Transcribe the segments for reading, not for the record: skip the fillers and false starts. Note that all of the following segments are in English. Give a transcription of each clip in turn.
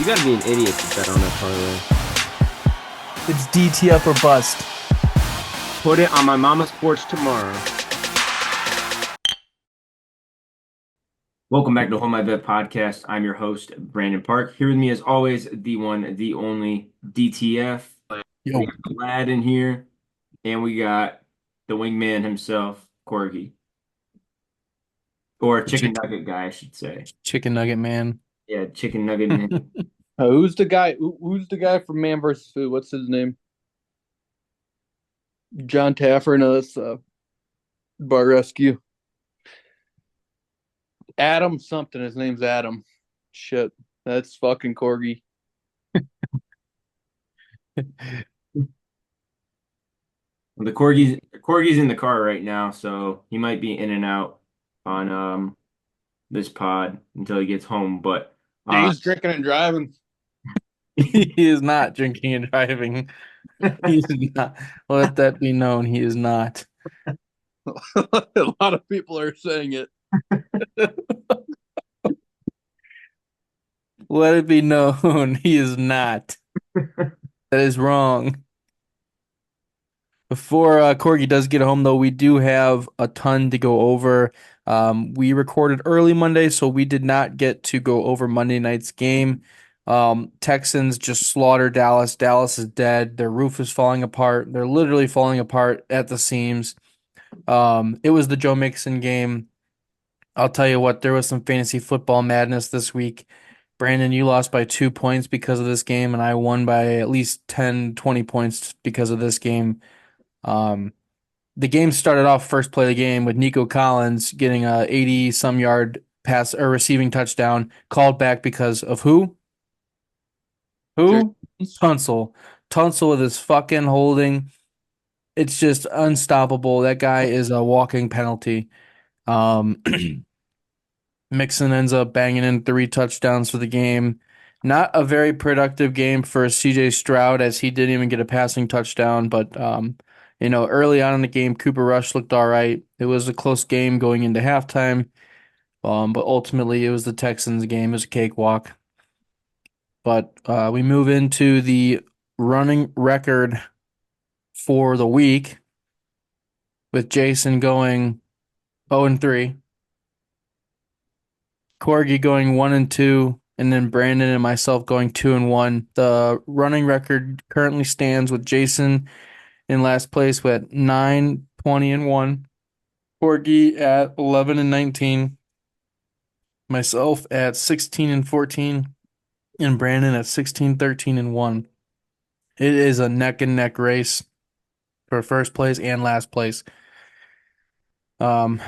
gotta be an idiot to bet on that parlay. It's DTF or bust. Put it on my mama's porch tomorrow. Welcome back to Hold My Bet Podcast. I'm your host, Brandon Park. Here with me, as always, the one, the only DTF. Yo. We got Glad in here, and we got the wingman himself, Corgy. Or chicken nugget guy, I should say. Chicken nugget man. Yeah, chicken nugget man. Who's the guy? Who's the guy from Man vs. Food? What's his name? John Taffer. No, that's Bar Rescue. Adam something. His name's Adam. Shit, that's fucking Corgi. The Corgi's in the car right now, so he might be in and out on this pod until he gets home. But He's drinking and driving. He is not drinking and driving. He is not. Let that be known. He is not. A lot of people are saying it. Let it be known. He is not. That is wrong. Before Corgi does get home, though, we do have a ton to go over. We recorded early Monday, so we did not get to go over Monday night's game. Texans just slaughtered Dallas. Dallas is dead. Their roof is falling apart. They're literally falling apart at the seams. It was the Joe Mixon game. I'll tell you what, there was some fantasy football madness this week. Brandon, you lost by 2 points because of this game, and I won by at least 10, 20 points because of this game. The game started off first play of the game with Nico Collins getting a 80-some yard pass or receiving touchdown, called back because of who? Who? Tunsil. Tunsil with his fucking holding. It's just unstoppable. That guy is a walking penalty. Mixon ends up banging in 3 touchdowns for the game. Not a very productive game for CJ Stroud, as he didn't even get a passing touchdown, but early on in the game, Cooper Rush looked all right. It was a close game going into halftime, but ultimately it was the Texans game. It was a cakewalk. But we move into the running record for the week with Jason going 0-3, Corgi going 1-2, and then Brandon and myself going 2-1. The running record currently stands with Jason in last place with 9-20-1, Corgi at 11-19, myself at 16-14, and Brandon at 16-13-1. It is a neck and neck race for first place and last place. Very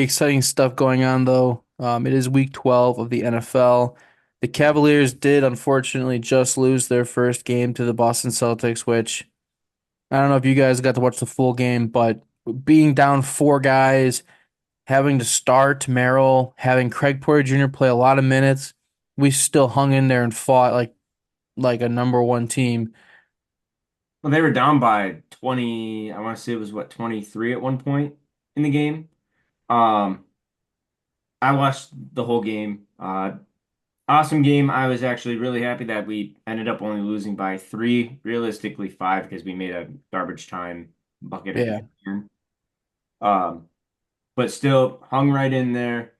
exciting stuff going on, though. It is week 12 of the NFL. The Cavaliers did, unfortunately, just lose their first game to the Boston Celtics, which I don't know if you guys got to watch the full game, but being down 4 guys, having to start Merrill, having Craig Porter Jr. play a lot of minutes, we still hung in there and fought like a number one team. Well, they were down by 20. I want to say it was 23 at one point in the game. I watched the whole game. Awesome game. I was actually really happy that we ended up only losing by 3, realistically 5, because we made a garbage time bucket at the end. But still hung right in there.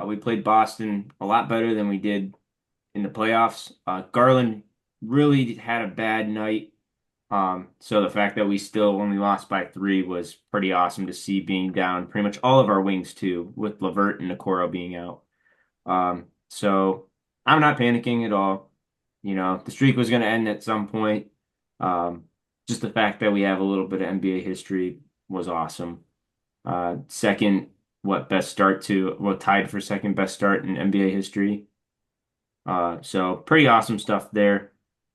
We played Boston a lot better than we did in the playoffs. Garland really had a bad night. So the fact that we still only lost by 3 was pretty awesome to see, being down pretty much all of our wings too, with LeVert and Okoro being out. So I'm not panicking at all. The streak was going to end at some point. Just the fact that we have a little bit of NBA history was awesome. Second, tied for second best start in NBA history. So pretty awesome stuff there.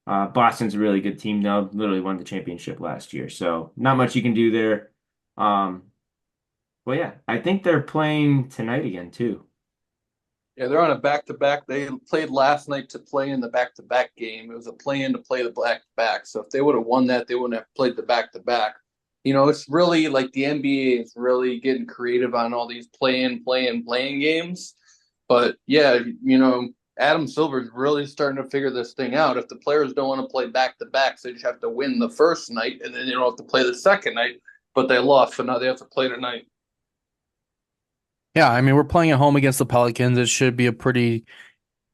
Boston's a really good team now. Literally won the championship last year, so not much you can do there. Well, yeah, I think they're playing tonight again too. Yeah, they're on a back-to-back. They played last night to play in the back-to-back game. It was a plan to play the back-to-back. So if they would have won that, they wouldn't have played the back-to-back. It's really like the NBA is really getting creative on all these playing games. But yeah, Adam Silver's really starting to figure this thing out. If the players don't want to play back to backs, they just have to win the first night, and then they don't have to play the second night. But they lost, so now they have to play tonight. Yeah, I mean, we're playing at home against the Pelicans. It should be a pretty,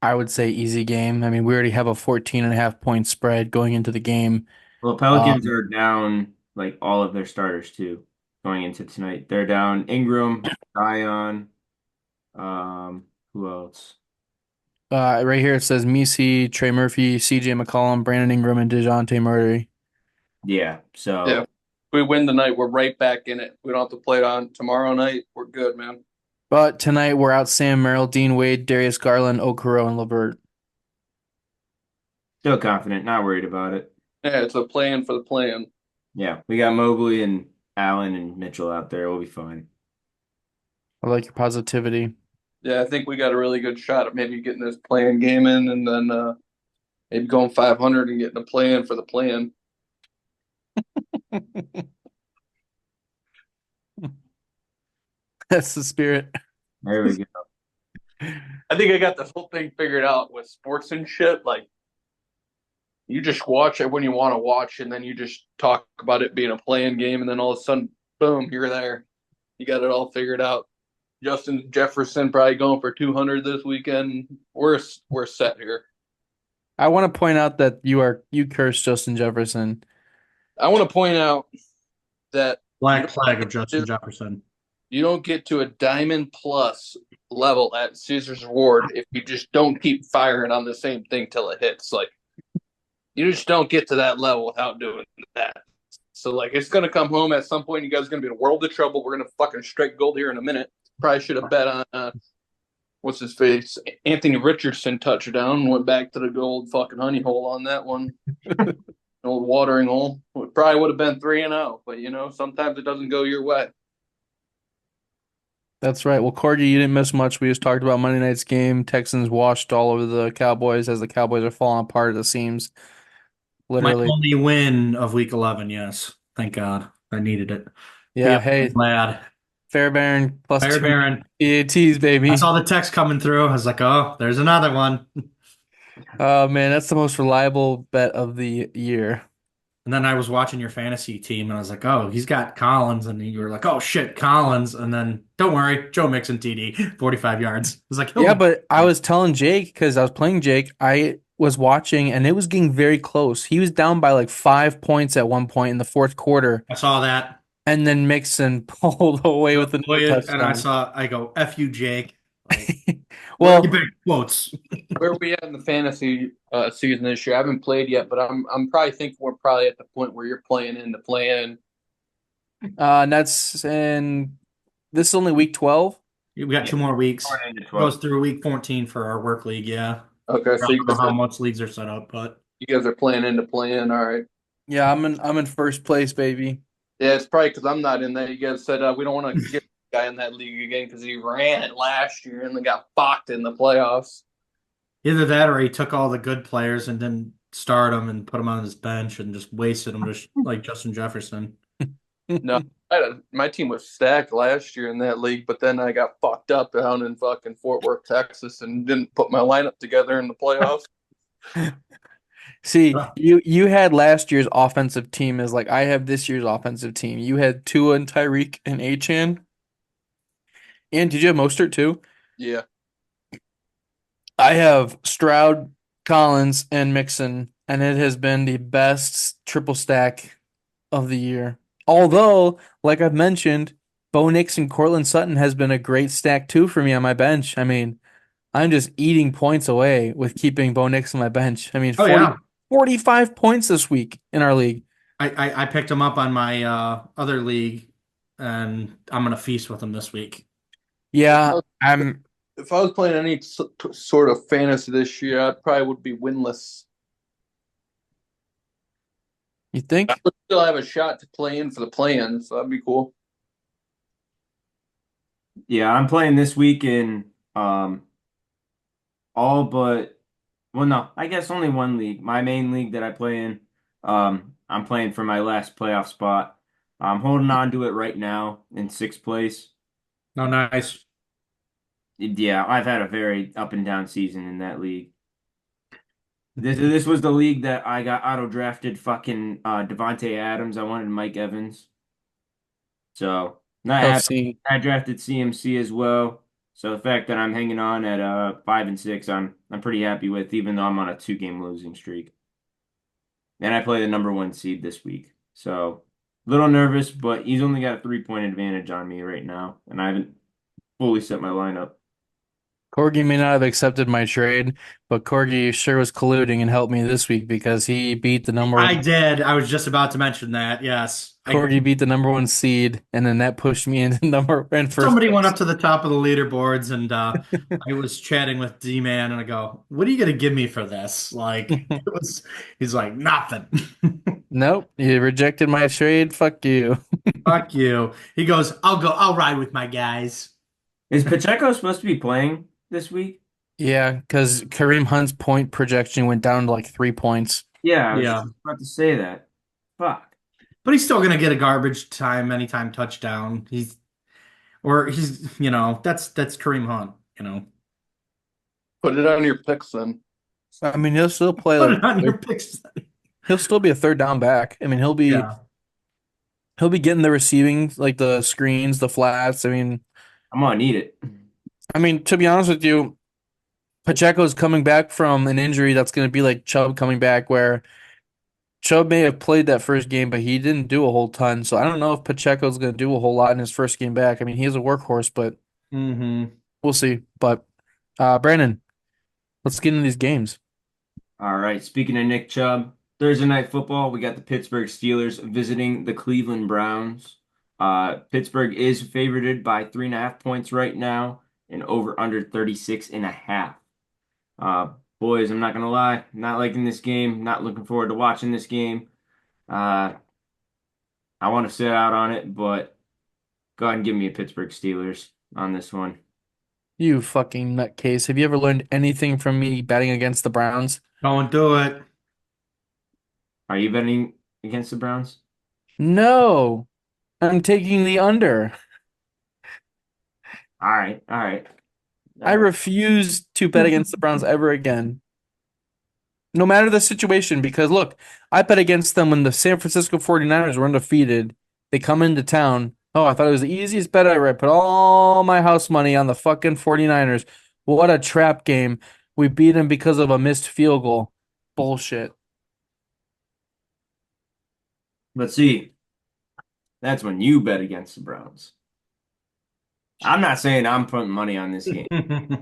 I would say, easy game. I mean, we already have a 14.5 point spread going into the game. Well, Pelicans Um, are down like all of their starters too going into tonight. They're down Ingram, Zion, who else? right here it says Misi, Trey Murphy, CJ McCollum, Brandon Ingram, and DeJounte Murray. Yeah, Yeah. If so we win tonight, we're right back in it. We don't have to play it on tomorrow night. We're good, man. But tonight we're out Sam Merrill, Dean Wade, Darius Garland, Okoro, and LeVert. still confident, not worried about it. Yeah, it's a plan for the plan. Yeah, we got Mobley and Allen and Mitchell out there. We'll be fine. I like your positivity. Yeah, I think we got a really good shot at maybe getting this plan game in, and then maybe going 500 and getting a plan for the plan. That's the spirit. There we go. I think I got the whole thing figured out with sports and shit. Like, you just watch it when you want to watch, and then you just talk about it being a playing game, and then all of a sudden, boom, you're there. You got it all figured out. Justin Jefferson probably going for 200 this weekend. We're set here. I want to point out that you cursed Justin Jefferson. I want to point out that Black flag of Justin Jefferson. you don't get to a diamond plus level at Caesar's Reward if you just don't keep firing on the same thing till it hits. Like, you just don't get to that level without doing that. So, like, it's going to come home at some point. You guys are going to be in a world of trouble. We're going to fucking strike gold here in a minute. Probably should have bet on, what's his face? Anthony Richardson touchdown. Went back to the gold fucking honey hole on that one. Old watering hole. It probably would have been 3-0, but, sometimes it doesn't go your way. That's right. Well, Corgy, you didn't miss much. We just talked about Monday night's game. Texans washed all over the Cowboys as the Cowboys are falling apart at the seams. My Literally. only win of week 11, yes. Thank God. I needed it. Yeah, Yep, hey, glad. Fairbairn plus Fire 2 Baron. EATs, baby. I saw the text coming through. I was like, oh, there's another one. Oh man, that's the most reliable bet of the year. And then I was watching your fantasy team, and I was like, oh, he's got Collins. And you were like, oh, shit, Collins. And then, don't worry, Joe Mixon TD, 45 yards. I was like, Yeah, oh. but I was telling Jake because I was playing Jake, I was watching and it was getting very close. He was down by like 5 points at one point in the fourth quarter, I saw that. and then Mixon pulled away with another And touchdown. I go, F you, Jake. Like, Well, you big quotes. Where are we at in the fantasy season this year? I haven't played yet, but I'm probably thinking we're probably at the point where you're playing in the plan. and that's in this is only week 12. We got 2 more weeks. Going into Goes 12. through week 14 for our work league, yeah. Okay, I so don't know how much leagues are set up, but you guys are playing into plan. All right. Yeah, I'm in first place, baby. Yeah, it's probably because I'm not in there. You guys said we don't want to get the guy in that league again because he ran it last year and then got fucked in the playoffs. either that or he took all the good players and didn't start them and put them on his bench and just wasted them, just like Justin Jefferson. No, my team was stacked last year in that league, but then I got fucked up down in fucking Fort Worth, Texas, and didn't put my lineup together in the playoffs. See, you had last year's offensive team as like I have this year's offensive team. You had Tua and Tyreek and Achan. And did you have Mostert too? Yeah. I have Stroud, Collins, and Mixon, and it has been the best triple stack of the year. Although, like I've mentioned, Bo Nix and Cortland Sutton has been a great stack too for me on my bench. I mean, I'm just eating points away with keeping Bo Nix on my bench. I mean, Oh, yeah. 45 points this week in our league. I picked him up on my other league, and I'm going to feast with him this week. Yeah, I'm. If I was playing any sort of fantasy this year, I probably would be winless. You think? I would still have a shot to play in for the play-in, so that'd be cool. Yeah, I'm playing this week in all but well no, I guess only one league. My main league that I play in. I'm playing for my last playoff spot. I'm holding on to it right now in sixth place. No, nice. Yeah, I've had a very up and down season in that league. This was the league that I got auto drafted fucking Devontae Adams. I wanted Mike Evans. So not Tough happy. scene. I drafted CMC as well. So the fact that I'm hanging on at 5-6, I'm pretty happy with, even though I'm on a 2-game losing streak. And I play the number 1 seed this week. So a little nervous, but he's only got a 3-point advantage on me right now, and I haven't fully set my lineup. Corgy may not have accepted my trade, but Corgy sure was colluding and helped me this week because he beat the number I did. I was just about to mention that. Yes. Corgi beat the number 1 seed, and then that pushed me into in first Somebody went place. up to the top of the leaderboards and I was chatting with D-Man and I go, "What are you gonna give me for this?" Like he's like, "Nothing." Nope, you rejected my trade. Fuck you. Fuck you. He goes, I'll ride with my guys. Is Pacheco supposed to be playing this week? Yeah, because Kareem Hunt's point projection went down to like 3 points. Yeah, I was Yeah. just about to say that. Fuck. But he's still gonna get a garbage time anytime touchdown. That's Kareem Hunt. Put it on your picks then. I mean, he'll still play Put like it on your picks. he'll still be a third down back. I mean, Yeah. he'll be getting the receiving, like the screens, the flats. I'm gonna need it. To be honest with you, Pacheco's coming back from an injury that's going to be like Chubb coming back, where Chubb may have played that first game, but he didn't do a whole ton. So I don't know if Pacheco's going to do a whole lot in his first game back. I mean, he is a workhorse, but Mm-hmm. we'll see. But Brandon, let's get into these games. All right. Speaking of Nick Chubb, Thursday night football, we got the Pittsburgh Steelers visiting the Cleveland Browns. Pittsburgh is favored by 3.5 points right now, and over under 36.5. Boys, I'm not gonna lie, not liking this game. Not looking forward to watching this game. Uh, I want to sit out on it, but go ahead and give me a Pittsburgh Steelers on this one. You fucking nutcase. Have you ever learned anything from me betting against the Browns? Don't do it. Are you betting against the Browns? No, I'm taking the under. All right, all right. I refuse to bet against the Browns ever again. No matter the situation, because look, I bet against them when the San Francisco 49ers were undefeated. They come into town. Oh, I thought it was the easiest bet ever. I put all my house money on the fucking 49ers. What a trap game. We beat them because of a missed field goal. Bullshit. Let's see. That's when you bet against the Browns. I'm not saying I'm putting money on this game.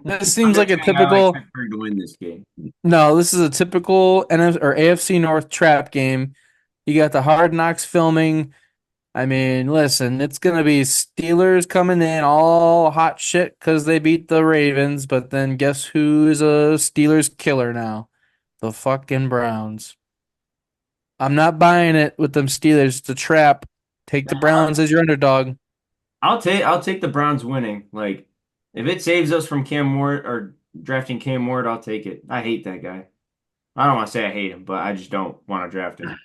This I'm seems just like a saying I like typical. Pittsburgh to win this game. No, this is a typical NF or AFC North trap game. You got the Hard Knocks filming. I mean, listen, it's gonna be Steelers coming in all hot shit because they beat the Ravens, but then guess who's a Steelers killer now? The fucking Browns. I'm not buying it with them Steelers. It's a trap. Take the Browns as your underdog. I'll take the Browns winning. Like if it saves us from Cam Ward or drafting Cam Ward, I'll take it. I hate that guy. I don't want to say I hate him, but I just don't want to draft him.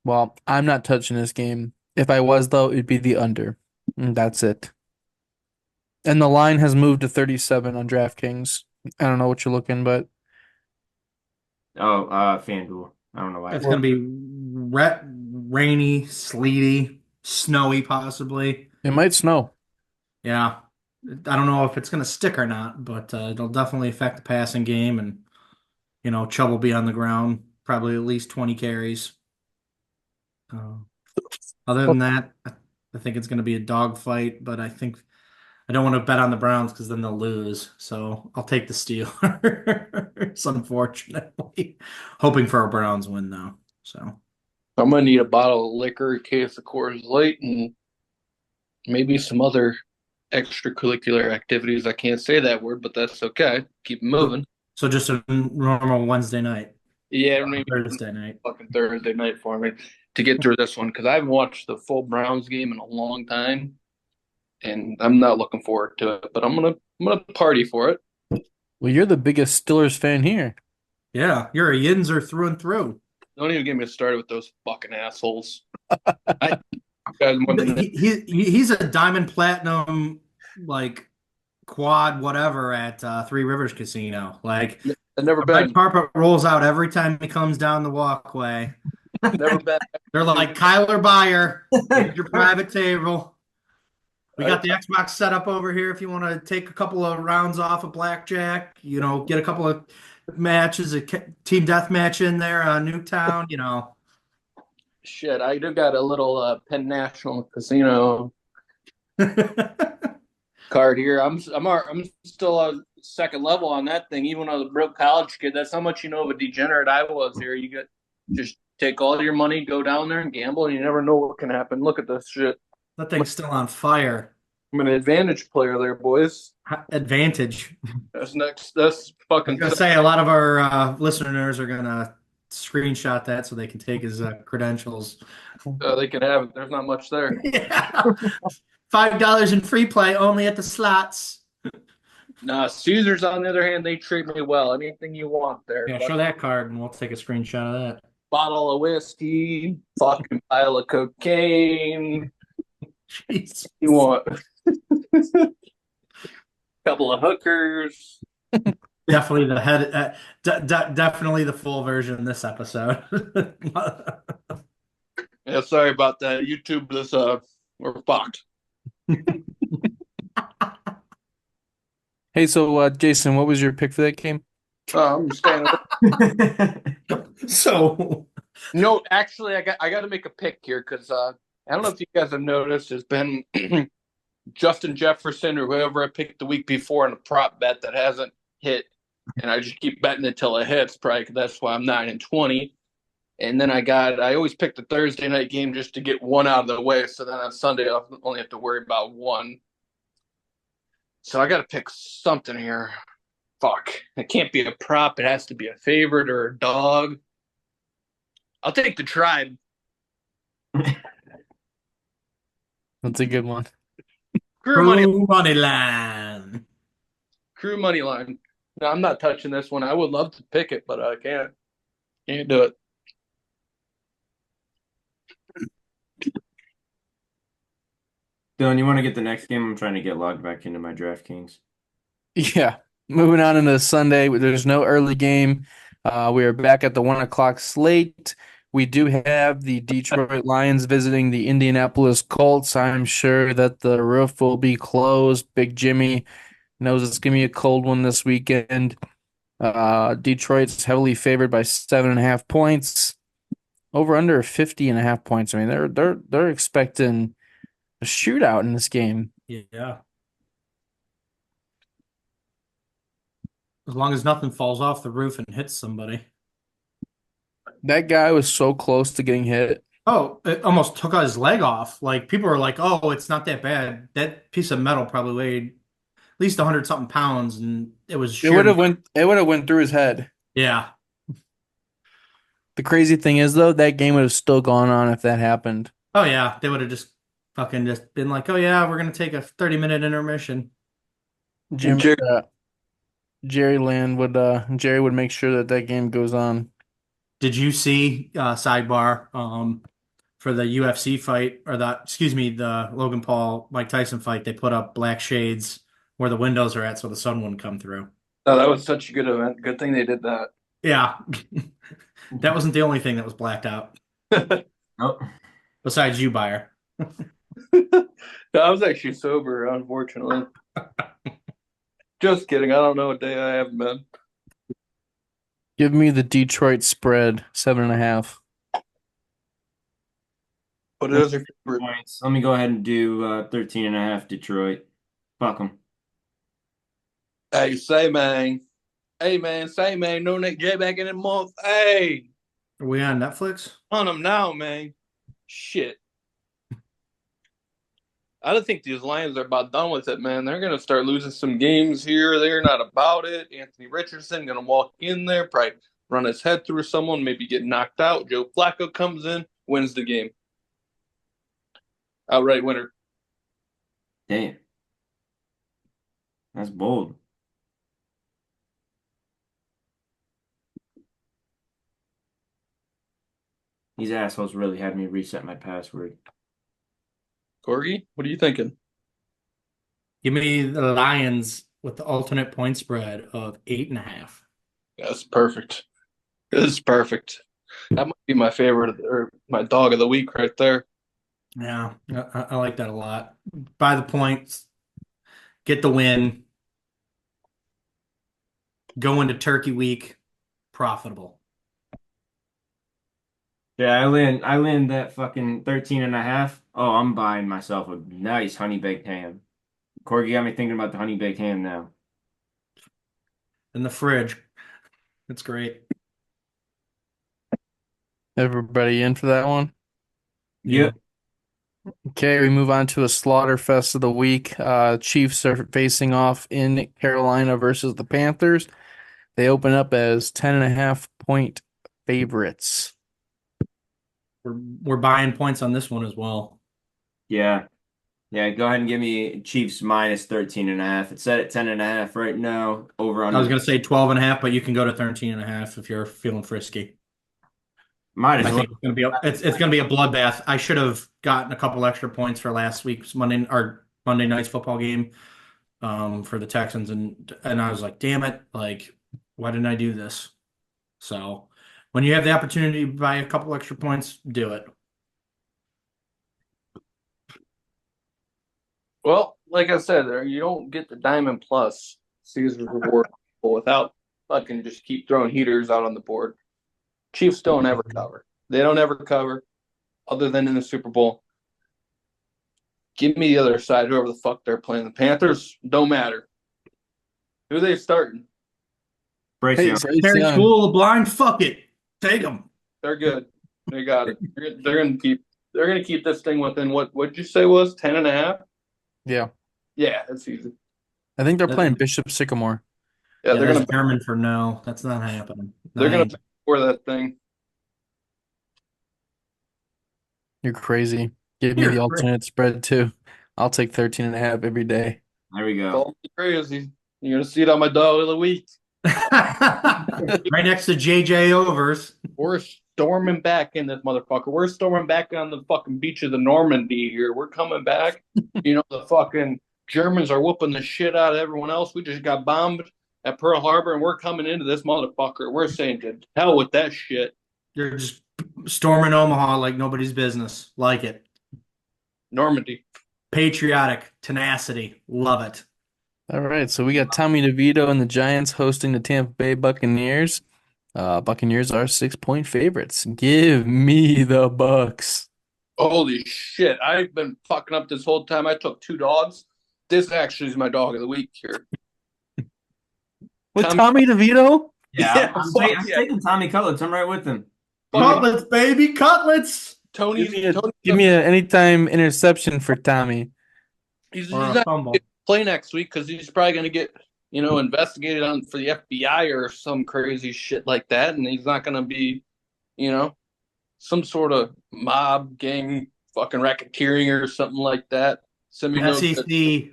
Well, I'm not touching this game. If I was, though, it'd be the under. And that's it. And the line has moved to 37 on DraftKings. I don't know what you're looking, but Oh, FanDuel. I don't know why. It's gonna be rainy, sleety, snowy, possibly. it might snow. Yeah. I don't know if it's gonna stick or not, but it'll definitely affect the passing game, and Chubb will be on the ground, probably at least 20 carries. Uh, Other than that, I think it's gonna be a dogfight, but I don't want to bet on the Browns because then they'll lose. So I'll take the Steelers, unfortunately. Hoping for a Browns win though. So I'm gonna need a bottle of liquor, a case of Coors Light, and maybe some other extracurricular activities. I can't say that word, but that's okay. Keep moving. so just a normal Wednesday night, Yeah, maybe Thursday night. fucking Thursday night for me to get through this one because I haven't watched the full Browns game in a long time, and I'm not looking forward to it. But I'm gonna party for it. Well, you're the biggest Steelers fan here. Yeah, you're a Yinzer through and through. Don't even get me started with those fucking assholes. I Guys more than that. He's a diamond platinum like quad whatever at Three Rivers Casino. Like I've never the red been. carpet rolls out every time he comes down the walkway. Never been. They're like, Kyler Buyer, here's your private table. We got the Xbox set up over here if you want to take a couple of rounds off of blackjack, get a couple of matches, team deathmatch in there, Newtown, Shit, I do got a little Penn National Casino card here. I'm still on second level on that thing, even though I was a broke college kid. That's how much you know of a degenerate I was here. You get just take all your money, go down there and gamble, and you never know what can happen. Look at this shit. That thing's still on fire. I'm an advantage player there, boys. Advantage. That's next. That's I was fucking. gonna say a lot of our listeners are gonna screenshot that so they can take his credentials. They can have it. There's not much there. Yeah. $5 in free play only at the slots. Nah, Caesars on the other hand, they treat me well. Anything you want there. Yeah, show that card and we'll take a screenshot of that. Bottle of whiskey, fucking pile of cocaine. Jeez. You want couple of hookers. Definitely the head, definitely the full version this episode. Yeah, sorry about that. YouTube this we're fucked. Hey, so Jason, what was your pick for that game? I'm staying. So No, actually, I got to make a pick here because I don't know if you guys have noticed. There's been Justin Jefferson or whoever I picked the week before in a prop bet that hasn't hit, and I just keep betting until it hits. Probably 'cause that's why I'm 9-20. And then I always pick the Thursday night game just to get one out of the way. So then on Sunday, I only have to worry about one. So I got to pick something here. Fuck. It can't be a prop. It has to be a favorite or a dog. I'll take the Tribe. That's a good one. Crew money line. Crew money line. No, I'm not touching this one. I would love to pick it, but I can't. Can't do it. Dylan, you want to get the next game? I'm trying to get logged back into my DraftKings. Yeah. Moving on into Sunday, there's no early game. We are back at the 1 o'clock slate. We do have the Detroit Lions visiting the Indianapolis Colts. I'm sure that the roof will be closed. Big Jimmy knows it's going to be a cold one this weekend. Detroit's heavily favored by 7.5 points. Over under 50.5 points. I mean, they're expecting a shootout in this game. Yeah. As long as nothing falls off the roof and hits somebody. That guy was so close to getting hit. Oh, it almost took his leg off. Like people were like, "Oh, it's not that bad." That piece of metal probably weighed at least 100 something pounds, and it was It sheer. would have went through his head. Yeah. The crazy thing is though, that game would have still gone on if that happened. Oh yeah, they would have just fucking just been like, "Oh yeah, we're gonna take a 30-minute intermission." Jerry would make sure that that game goes on. Did you see sidebar for the UFC fight or the Logan Paul Mike Tyson fight? They put up black shades where the windows are at so the sun wouldn't come through. Oh, that was such a good event. Good thing they did that. Yeah. That wasn't the only thing that was blacked out. Oh, Besides you, Buyer. I was actually sober, unfortunately. Just kidding. I don't know what day I have been. Give me the Detroit spread, 7.5. What is your favorite? points. Let me go ahead and do 13.5 Detroit. Fuck them. Hey, say man. Hey man, say man. No Nick J back in the month. Hey, Are we on Netflix? on them now, man. Shit. I don't think these Lions are about done with it, man. They're gonna start losing some games here. They're not about it. Anthony Richardson gonna walk in there, probably run his head through someone, maybe get knocked out. Joe Flacco comes in, wins the game. Outright winner. Damn. That's bold. These assholes really had me reset my password. Corgy, what are you thinking? Give me the Lions with the alternate point spread of 8.5. That's perfect. This is perfect. That might be my favorite or my dog of the week right there. Yeah, I like that a lot. By the points, get the win, go into Turkey week, profitable. Yeah, I land that fucking 13 and a half. Oh, I'm buying myself a nice honey baked ham. Corky got me thinking about the honey baked ham now. In the fridge. It's great. Everybody in for that one? Yeah. Yep. Okay, we move on to a slaughter fest of the week. Chiefs are facing off in Carolina versus the Panthers. They open up as 10.5 point favorites. We're buying points on this one as well. Yeah. Yeah, go ahead and give me Chiefs minus 13 and a half. It's set at 10 and a half right now. Over I was under. going to say 12.5, but you can go to 13.5 if you're feeling frisky. Might as I well. think it's going to be a bloodbath. I should have gotten a couple extra points for last week's Monday night's football game for the Texans, and I was like, damn it, like why didn't I do this? So when you have the opportunity to buy a couple extra points, do it. Well, like I said, you don't get the Diamond Plus Caesar reward without fucking just keep throwing heaters out on the board. Chiefs don't ever cover. They don't ever cover, other than in the Super Bowl. Give me the other side, whoever the fuck they're playing. The Panthers don't matter. Who are they starting? Brace Hey, young. Bryce Terry Young. School, blind, fuck it, take them. They're good. They got it. They're gonna keep. They're gonna keep this thing within what'd you say was 10.5? Yeah, Yeah, that's easy. I think they're That's, playing Bishop Sycamore. Yeah, yeah, that's German for no. That's not happening. they're That gonna ain't. score that thing. You're crazy. Give me You're the crazy. alternate spread too. I'll take 13.5 every day. There we go. Call me crazy. You're gonna see it on my dog of the week. Right next to JJ Overs. We're storming back in this motherfucker. We're storming back on the fucking beach of the Normandy here. We're coming back. The fucking Germans are whooping the shit out of everyone else. We just got bombed at Pearl Harbor, and we're coming into this motherfucker. We're saying to hell with that shit. You're just storming Omaha like nobody's business. Like it. Normandy. Patriotic, tenacity. Love it. All right, so we got Tommy DeVito and the Giants hosting the Tampa Bay Buccaneers. Buccaneers are 6 point favorites. Give me the Bucks. Holy shit. I've been fucking up this whole time. I took two dogs. This actually is my dog of the week here. With Tommy DeVito? Yeah, I'm fuck I'm yeah. taking Tommy Cutlets. I'm right with him. Cutlets, baby, cutlets. Tony's Give me an anytime interception for Tommy. he's Or a not fumble. going to play next week because he's probably going to get investigated on for the FBI or some crazy shit like that, and he's not going to be some sort of mob gang fucking racketeering or something like that. SEC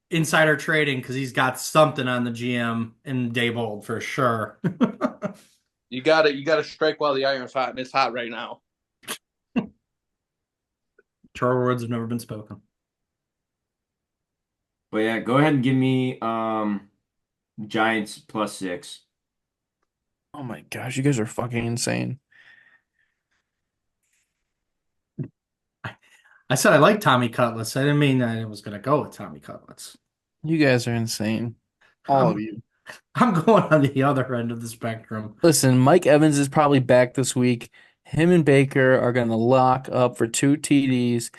insider trading because he's got something on the GM in Daybold for sure. You got to strike while the iron's hot, and it's hot right now. Truer words have never been spoken. But yeah, go ahead and give me Giants plus 6. Oh my gosh, you guys are fucking insane. I said I like Tommy Cutlets. I didn't mean I was going to go with Tommy Cutlets. You guys are insane. All of you. I'm going on the other end of the spectrum. Listen, Mike Evans is probably back this week. Him and Baker are going to lock up for 2 TDs.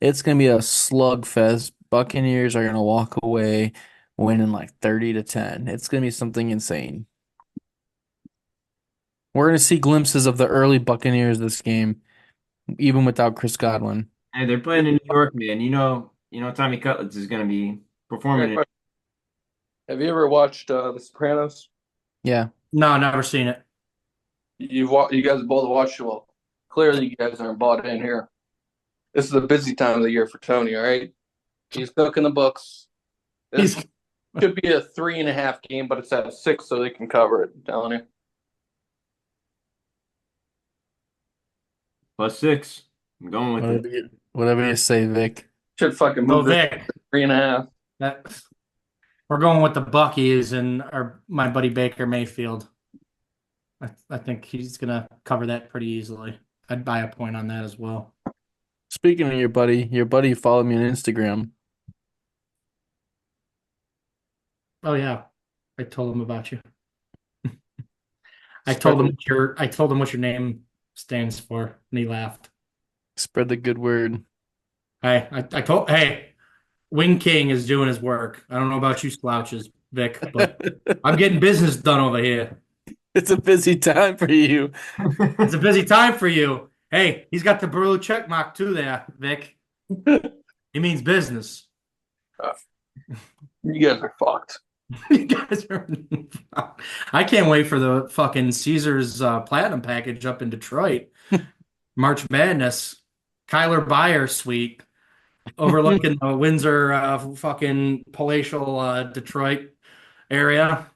It's going to be a slugfest. Buccaneers are going to walk away winning like 30-10. It's going to be something insane. We're going to see glimpses of the early Buccaneers this game, even without Chris Godwin. Hey, they're playing in New York, man. Tommy Cutlets is going to be performing it. Have you ever watched The Sopranos? Yeah. No, never seen it. You guys both watched it. Well, clearly you guys aren't bought in here. This is a busy time of the year for Tony, all right? He's cooking the books. This should be a 3.5 game, but it's at a 6 so they can cover it, I'm telling you. Plus 6. I'm going with it. Whatever you say, Vic. Should fucking So move this Vic, 3.5. that we're going with the Buckies and my buddy Baker Mayfield. I think he's gonna cover that pretty easily. I'd buy a point on that as well. Speaking of your buddy followed me on Instagram. Oh yeah, I told him about you. I Spread told him what your name stands for, and he laughed. the good word. Hey, Wing King is doing his work. I don't know about you slouches, Vic, but I'm getting business done over here. It's a busy time for you. It's a busy time for you. Hey, he's got the blue check mark too there, Vic. He means business. You guys are fucked. You guys are. I can't wait for the fucking Caesars Platinum package up in Detroit. March Madness, Kyler Buyer suite, overlooking the Windsor fucking palatial Detroit area.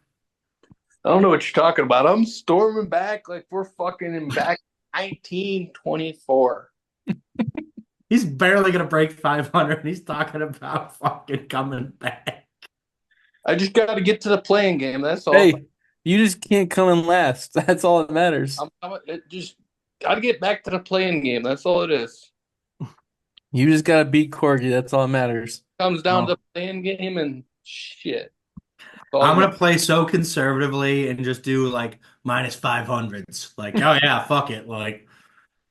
I don't know what you're talking about. I'm storming back like we're fucking in back 1924. He's barely gonna break 500. And he's talking about fucking coming back. I just got to get to the playing game. That's all. Hey, you just can't come in last. That's all that matters. It just got to get back to the playing game. That's all it is. You just gotta beat Corgy. That's all that matters. Comes down to the playing game and shit. I'm gonna play so conservatively and just do like minus 500s. Like, oh yeah, fuck it. Like,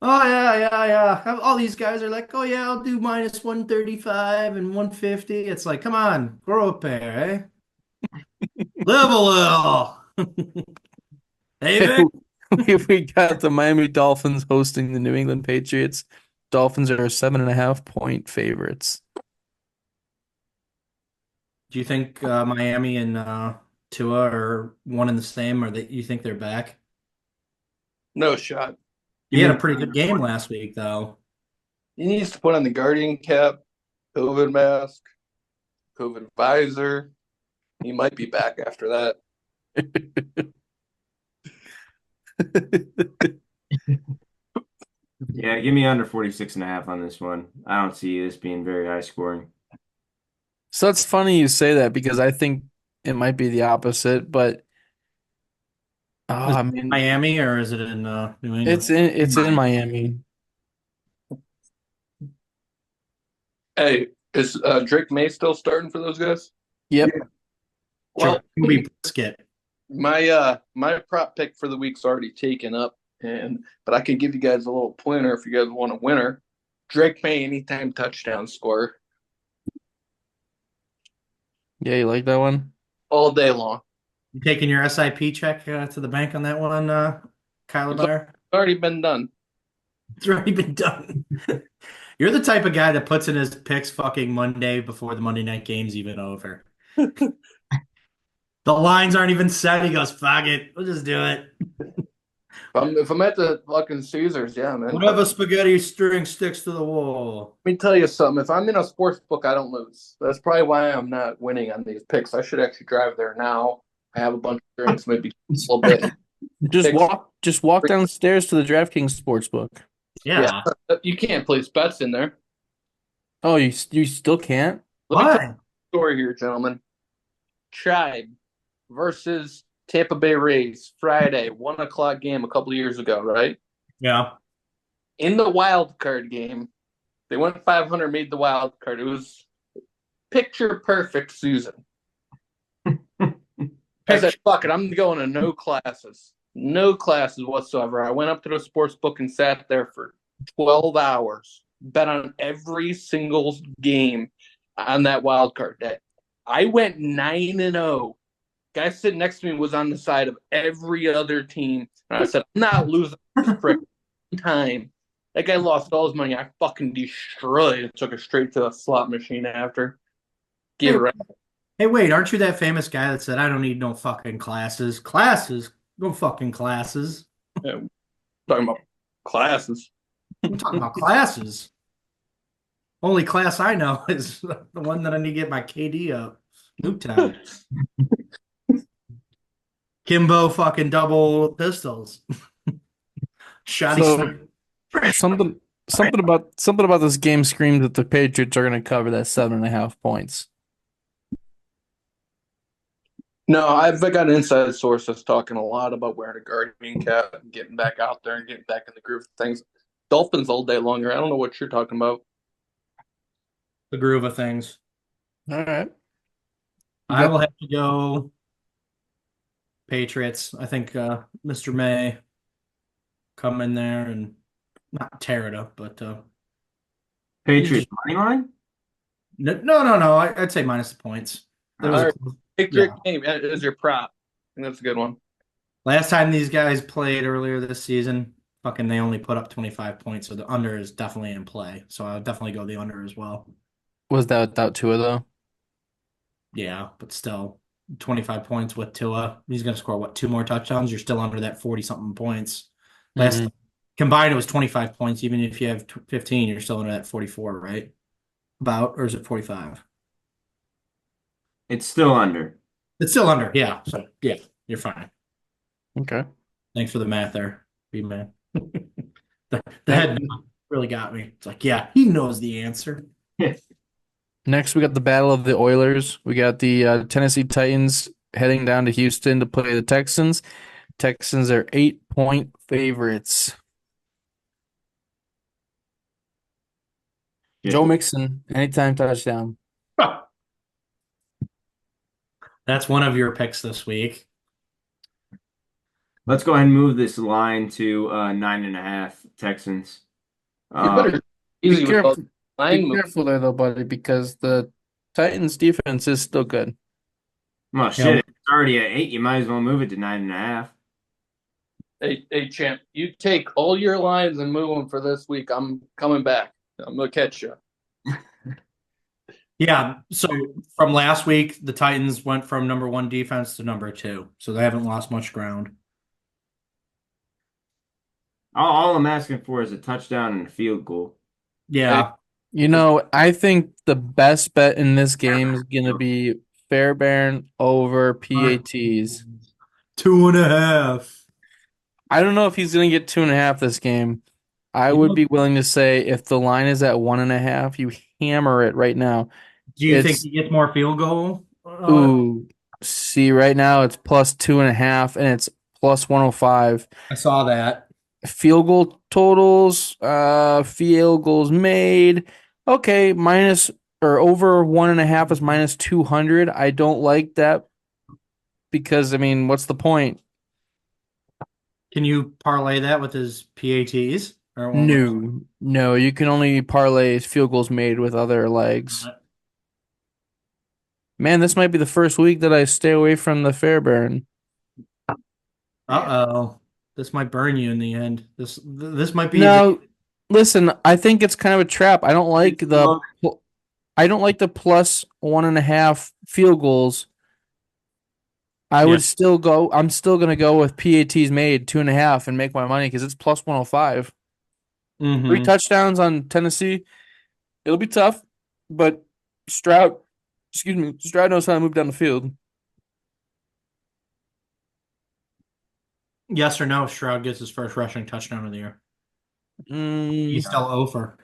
oh yeah. All these guys are like, oh yeah, I'll do minus 135 and 150. It's like, come on, grow a pair, eh? Live a little. Hey, Vic. We got the Miami Dolphins hosting the New England Patriots. Dolphins are 7.5-point favorites. Do you think Miami and Tua are one and the same, or that you think they're back? No shot. He had a pretty good game last week, though. He needs to put on the Guardian cap, COVID mask, COVID visor. He might be back after that. Yeah, give me under 46.5 on this one. I don't see this being very high scoring. So it's funny you say that because I think it might be the opposite, but I mean, Miami, or is it in New England? it's in Miami. Hey, is Drake May still starting for those guys? Yep. Well, Jacoby Brisket. my prop pick for the week's already taken up, but I can give you guys a little pointer if you guys want a winner. Drake May anytime touchdown score Yeah, you like that one? all day long. You taking your SIP check to the bank on that one, Kyler Buyer? It's already been done. It's already been done. You're the type of guy that puts in his picks fucking Monday before the Monday night game's even over. The lines aren't even set. He goes, fuck it. We'll just do it. If I'm at the fucking Caesars, yeah, man. Whatever spaghetti string sticks to the wall. Let me tell you something. If I'm in a sports book, I don't lose. That's probably why I'm not winning on these picks. I should actually drive there now. I have a bunch of drinks, maybe a little bit. Just walk downstairs to the DraftKings Sportsbook. Yeah. You can't place bets in there. Oh, you still can't? Let me tell you Why? a story here, gentlemen. Tribe versus Tampa Bay Rays, Friday, 1:00 game a couple of years ago, right? Yeah. In the wild card game, they went 500, made the wild card. It was picture perfect season. I said, fuck it, I'm going to no classes. No classes whatsoever. I went up to the sports book and sat there for 12 hours, bet on every single game on that wild card day. I went 9-0. Guy sitting next to me was on the side of every other team. And I said, I'm not losing frick time. That guy lost all his money. I fucking destroyed it. Took it straight to the slot machine after. Give it right. Hey, wait, aren't you that famous guy that said, I don't need no fucking classes? Classes? No fucking classes. Yeah, talking about classes. I'm talking about classes. Only class I know is the one that I need to get my KD up. Newtown. Kimbo fucking double pistols. Shotty So- sniper. Something about this game screams that the Patriots are going to cover that 7.5 points. No, I've got an inside source that's talking a lot about wearing a guardian cap and getting back out there and getting back in the groove of things. Dolphins all day longer. I don't know what you're talking about. The groove of things. All right. I will have to go Patriots. I think Mr. May come in there and not tear it up, but Patriots money line? no. I'd say minus the points. That was All right, pick your yeah. game as your prop. I think that's a good one. Last time these guys played earlier this season, fucking they only put up 25 points, so the under is definitely in play. So I would definitely go the under as well. Was that without Tua though? Yeah, but still 25 points with Tua. He's going to score what, two more touchdowns? You're still under that 40 something points. Last combined it was 25 points. Even if you have 15, you're still under that 44, right? About, or is it 45? It's still under. It's still under. Yeah. So yeah, you're fine. Okay. Thanks for the math there, B-man. The head really got me. It's like, yeah, he knows the answer. Next, we got the Battle of the Oilers. We got the Tennessee Titans heading down to Houston to play the Texans. Texans are 8-point favorites. Joe Mixon, anytime touchdown. That's one of your picks this week. Let's go ahead and move this line to 9.5 Texans. You better easy Be with all careful, the line be moves. careful there, though, buddy, because the Titans defense is still good. Well, shit, if it's already at 8. You might as well move it to 9.5. Hey, champ, you take all your lines and move them for this week. I'm coming back. I'm gonna catch you. Yeah, so from last week, the Titans went from number 1 defense to number 2, so they haven't lost much ground. All I'm asking for is a touchdown and a field goal. Yeah, You know, I think the best bet in this game is going to be Fairbairn over PATs. 2.5. I don't know if he's going to get 2.5 this game. I would be willing to say if the line is at 1.5, you hammer it right now. Do you think he gets more field goal? Ooh, see, right now it's plus 2.5 and it's plus 105. I saw that. Field goal totals, field goals made. Okay, minus or over 1.5 is minus 200. I don't like that because, I mean, what's the point? Can you parlay that with his PATs? Or No, you can only parlay field goals made with other legs. Man, this might be the first week that I stay away from the Fairbairn. Uh-oh. This might burn you in the end. This might be No, listen, I think it's kind of a trap. I don't like the plus 1.5 field goals. I'm still gonna go with PATs made 2.5 and make my money because it's plus 105. 3 touchdowns on Tennessee. It'll be tough, but Stroud knows how to move down the field. Yes or no, Stroud gets his first rushing touchdown of the year. He's still over.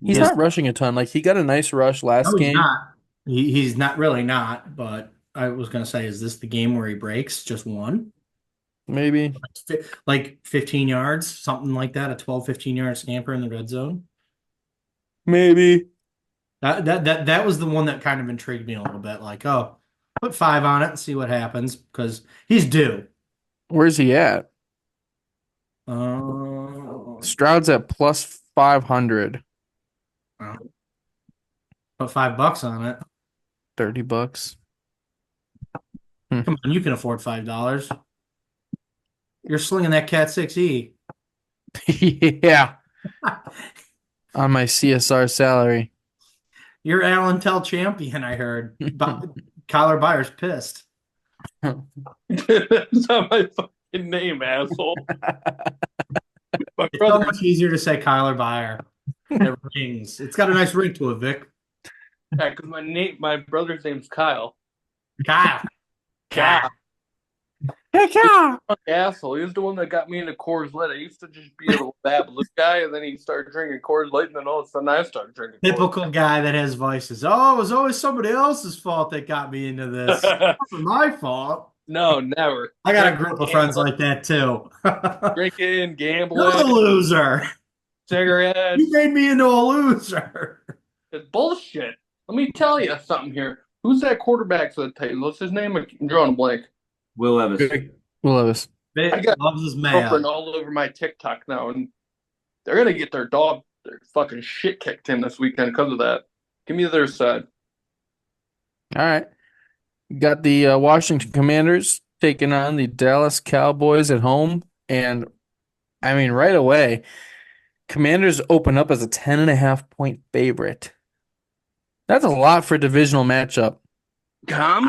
He's not rushing a ton. Like, he got a nice rush last game. Not. He's not really not, but I was going to say, is this the game where he breaks just one? Maybe. Like 15 yards, something like that, a 12, 15-yard scamper in the red zone? Maybe. That was the one that kind of intrigued me a little bit. Like, oh, put 5 on it and see what happens because he's due. Where's he at? Stroud's at plus 500. Put $5 on it. $30. Come on, you can afford $5. You're slinging that Cat 6E. Yeah. On my CSR salary. You're Allen Tell champion, I heard. Kyler Byers pissed. That's not my fucking name, asshole. It's so much easier to say Kyler Byer. It rings. It's got a nice ring to it, Vic. Yeah, because my brother's name's Kyle. Kyle. Heck yeah! Asshole. He was the one that got me into Coors Light. I used to just be a little bad blue guy, and then he started drinking Coors Light, and then all of a sudden I started drinking Coors. Typical guy that has vices. Oh, it was always somebody else's fault that got me into this. It wasn't my fault. No, never. I got a group of friends like that too. Drinking, You're gambling, the loser. cigarettes. You made me into a loser. It's bullshit. Let me tell you something here. Who's that quarterback for the Titans? What's his name? I'm drawing a blank. Will Levis. Will Levis. I got Loves his girlfriend man. all over my TikTok now, and they're gonna get their fucking shit kicked in this weekend because of that. Give me their side. All right. Got the Washington Commanders taking on the Dallas Cowboys at home. And, I mean, right away, Commanders open up as a 10.5-point favorite. That's a lot for a divisional matchup. Tom?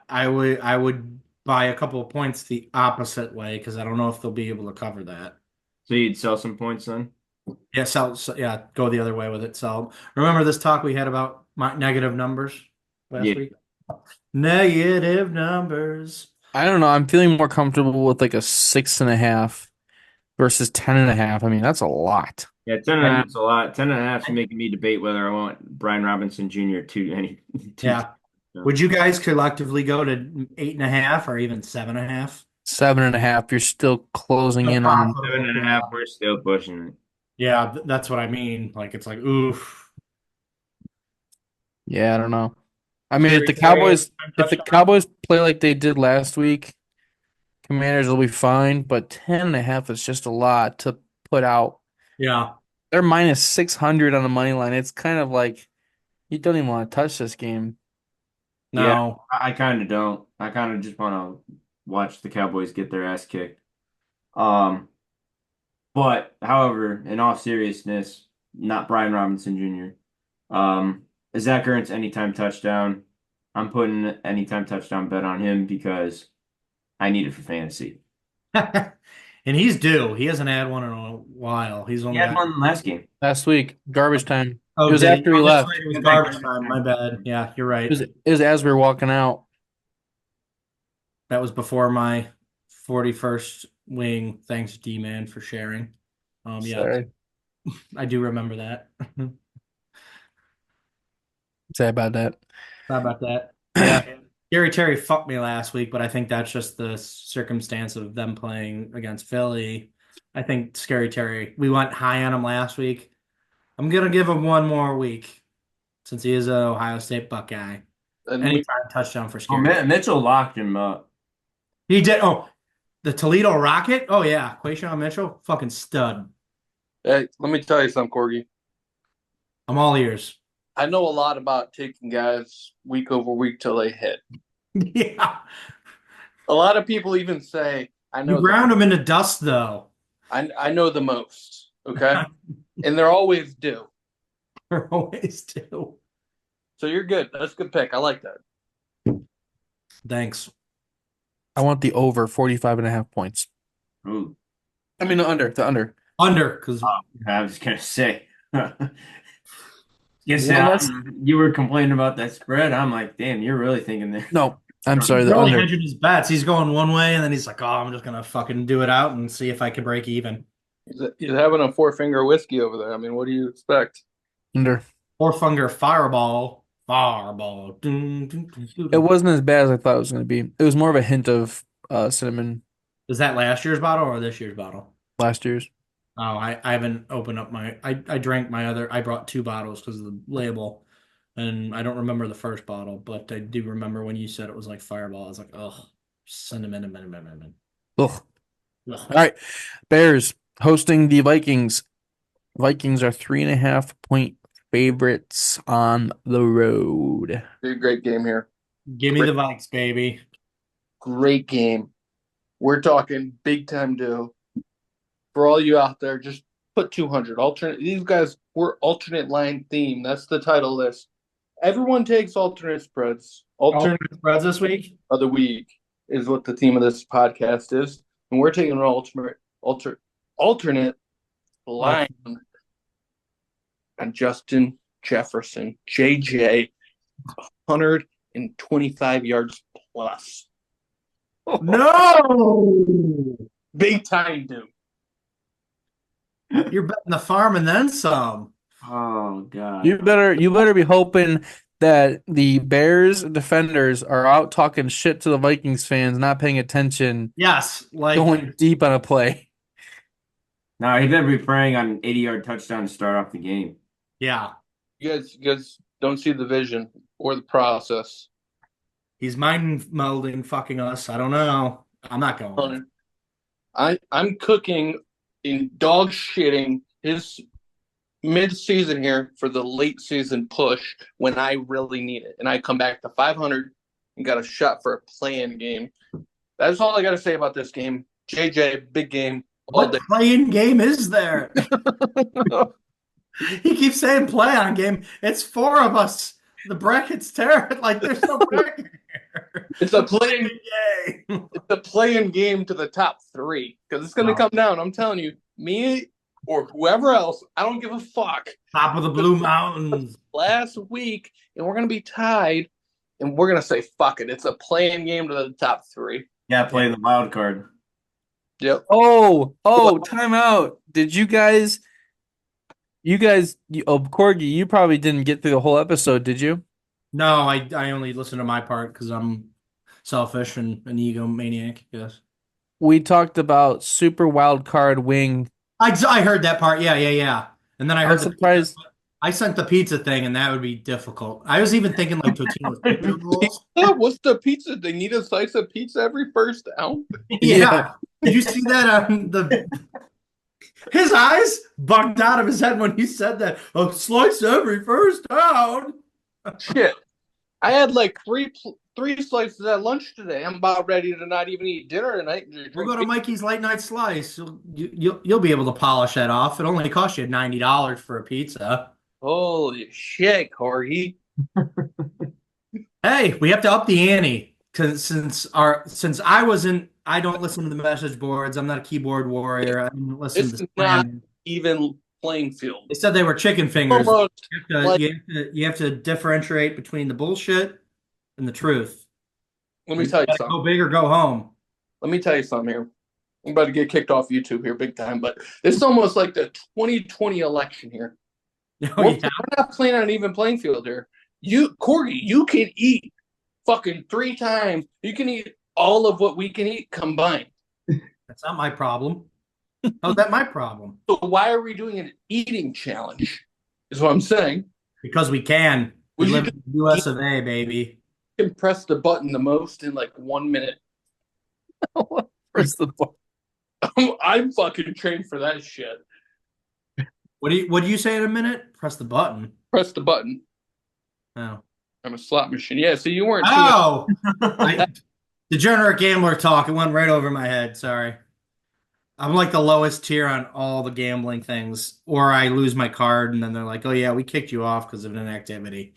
I would buy a couple of points the opposite way because I don't know if they'll be able to cover that. So you'd sell some points then? Yeah, yeah, go the other way with it. So remember this talk we had about my negative numbers last week? Negative numbers. I don't know. I'm feeling more comfortable with like a 6.5 versus 10.5. I mean, that's a lot. Yeah, 10.5 is a lot. 10.5 is making me debate whether I want Brian Robinson Jr. to Yeah. Would you guys collectively go to 8.5 or even 7.5? 7.5. You're still closing in on 7.5. We're still pushing it. Yeah, that's what I mean. Like it's like oof. Yeah, I don't know. I mean, if the Cowboys play like they did last week, Commanders will be fine, but 10.5 is just a lot to put out. Yeah. They're minus 600 on the money line. It's kind of like you don't even want to touch this game. No. Yeah, I kind of don't. I kind of just want to watch the Cowboys get their ass kicked. But however, in all seriousness, not Brian Robinson Jr. Zach Ertz anytime touchdown. I'm putting an anytime touchdown bet on him because I need it for fantasy. And he's due. He hasn't had one in a while. He's He only had one last game. Last week, garbage time. Oh, It was did after he Oh, that's left. right. It was garbage time. My bad. Yeah, you're right. It was as we were walking out. That was before my 41st wing. Thanks, D-Man, for sharing. Yeah, Sorry. I do remember that. Say about that. How about that? Yeah. Gary Terry fucked me last week, but I think that's just the circumstance of them playing against Philly. I think Scary Terry, we went high on him last week. I'm going to give him one more week since he is an Ohio State Buckeye. And Anytime touchdown for Oh, Scary. Mitchell locked him up. He did. Oh, the Toledo Rocket? Oh, yeah. Quayshawn Mitchell, fucking stud. hey, let me tell you something, Corgy. I'm all ears. I know a lot about taking guys week over week till they hit. Yeah. A lot of people even say, I know You ground him into dust, though. I know the most, okay? And they're always due. They're always do. So you're good. That's a good pick. I like that. Thanks. I want the over 45.5 points. Ooh. I mean, the under. Under, because I was gonna say. Yes, Well, you were complaining about that spread. I'm like, damn, you're really thinking there. No, I'm sorry, he's the only under. hedging his bets. He's going one way, and then he's like, "Oh, I'm just gonna fucking do it out and see if I can break even." He's having a 4-finger whiskey over there. I mean, what do you expect? Under. Four-finger fireball. Fireball. Dun, dun, dun, dun, It dun. wasn't as bad as I thought it was going to be. It was more of a hint of cinnamon Is that last year's bottle or this year's bottle? last year's. Oh, I haven't opened up I drank my other. I brought two bottles because of the label, and I don't remember the first bottle, but I do remember when you said it was like fireball. I was like, oh, cinnamon. Ugh. All right. Bears hosting the Vikings. Vikings are 3.5-point favorites on the road. Great game here. Give me the Vikes, baby. Great game. We're talking big time deal. For all you out there, just put 200. These guys were alternate line theme. That's the title of this. Everyone takes alternate spreads. Alternate spreads this week of the week is what the theme of this podcast is, and we're taking an alternate line on Justin Jefferson, JJ, 125 yards plus. No! Big time, dude. You're betting the farm and then some. Oh God. You better be hoping that the Bears defenders are out talking shit to the Vikings fans, not paying attention, Yes, like, going deep on a play. Now he better be praying on an 80-yard touchdown to start off the game. yeah. You guys don't see the vision or the process. He's mind melding fucking us. I don't know. I'm not going. I'm cooking in dog shitting his mid-season here for the late season push when I really need it, and I come back to 500 and got a shot for a play-in game. That's all I got to say about this game. JJ, big game. All What day. playing game is there? He keeps saying play on game. It's four of us. The bracket's terrible. Like, there's no bracket here. It's a play-in. Yay. It's a play-in game to the top three because it's going to come down. I'm telling you, me or whoever else, I don't give a fuck. Top of the Blue Mountains. Last week, and we're going to be tied, and we're going to say, fuck it. It's a play-in game to the top three. Yeah, play the wild card. Yep. Oh, time out. Did you guys, Corgi, you probably didn't get through the whole episode, did you? No, I only listen to my part because I'm selfish and an egomaniac. Yes. We talked about super wild card wing. I heard that part. Yeah. And then I I'm heard surprised. I sent the pizza thing, and that would be difficult. I was even thinking like Totino's pizza rolls. What's the pizza? They need a slice of pizza every first down? Yeah. Did you see that on his eyes bugged out of his head when he said that? A slice every first down. Shit. I had like three slices at lunch today. I'm about ready to not even eat dinner tonight. We'll go to Mikey's late night slice. You'll be able to polish that off. It only cost you $90 for a pizza. Holy shit, Corgy. Hey, we have to up the ante because since I don't listen to the message boards. I'm not a keyboard warrior. I didn't listen It's to not spam. even playing field. They said they were chicken fingers. Almost like, You have to differentiate between the bullshit and the truth. let me tell you gotta something. Go big or go home. Let me tell you something here. I'm about to get kicked off YouTube here big time, but it's almost like the 2020 election here. Oh, We're yeah. not playing on an even playing field here. Corgi, you can eat fucking 3 times. You can eat all of what we can eat combined. That's not my problem. How's that my problem? So why are we doing an eating challenge? Is what I'm saying. Because we can. We We live should in the US of A, baby. You can press the button the most in like 1 minute. Press the button. I'm fucking trained for that shit. What do you say in a minute? Press the button. Press the button. Oh. I'm a slot machine. Yeah, so you weren't Oh! Degenerate gambler talk. It went right over my head. Sorry. I'm like the lowest tier on all the gambling things. Or I lose my card and then they're like, oh yeah, we kicked you off because of inactivity.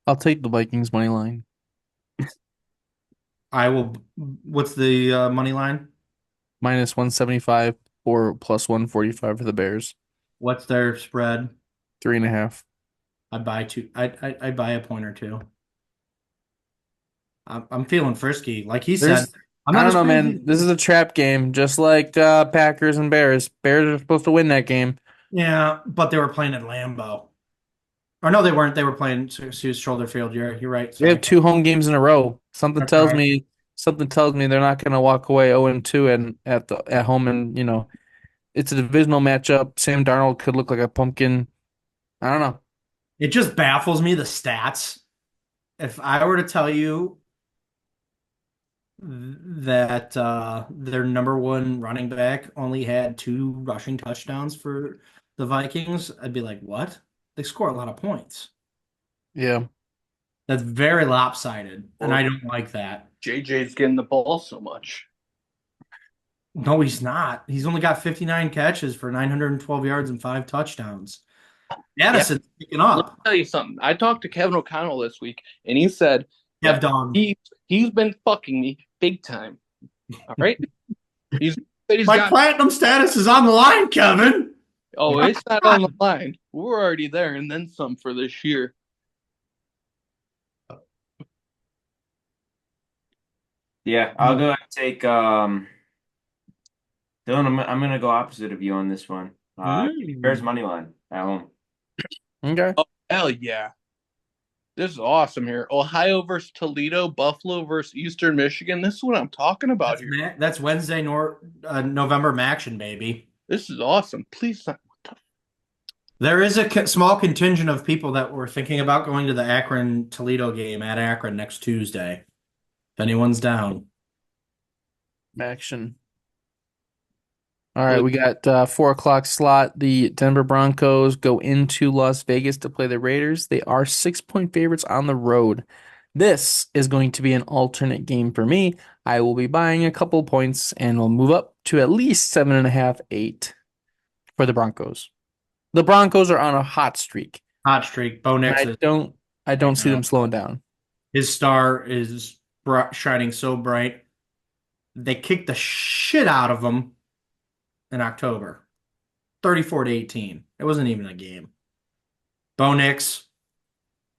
I'll take the Vikings money line. I will. What's the money line? Minus 175 or plus 145 for the Bears. What's their spread? 3.5. I buy two. I buy a point or two. I'm feeling frisky, like he said. I'm I not don't know, crazy. man. This is a trap game, just like Packers and Bears. Bears are supposed to win that game. Yeah, but they were playing at Lambeau. Or no, they weren't. They were playing Shoulder Field. You're right. They have 2 home games in a row. Something That's tells right. me they're not going to walk away 0-2 and at home, and it's a divisional matchup. Sam Darnold could look like a pumpkin. I don't know. It just baffles me the stats. If I were to tell you that their number one running back only had 2 rushing touchdowns for the Vikings, I'd be like, what? They score a lot of points. Yeah. That's very lopsided, and I don't like that. JJ's getting the ball so much. No, he's not. He's only got 59 catches for 912 yards and 5 touchdowns. Addison's picking Let me up. tell you something. I talked to Kevin O'Connell this week, and he said Kev Dong. he's been fucking me big time. All right? he's My got platinum status is on the line, Kevin. Oh, it's not on the line. We're already there and then some for this year. Yeah, I'll go and take Dylan. I'm gonna go opposite of you on this one. Bears Mm. money line at home. Okay. Oh, hell yeah. This is awesome here. Ohio versus Toledo, Buffalo versus Eastern Michigan. This is what I'm talking about here. That's Wednesday, November action, baby. This is awesome. Please, what the There is a small contingent of people that were thinking about going to the Akron Toledo game at Akron next Tuesday. If anyone's down. Action. All right, we got 4 o'clock slot. The Denver Broncos go into Las Vegas to play the Raiders. They are 6-point favorites on the road. This is going to be an alternate game for me. I will be buying a couple points and we'll move up to at least 7.5, 8 for the Broncos. The Broncos are on a hot streak. Hot streak. Bo Nix is, I don't see them slowing down. his star is shining so bright. They kicked the shit out of him in October. 34-18. It wasn't even a game. Bo Nix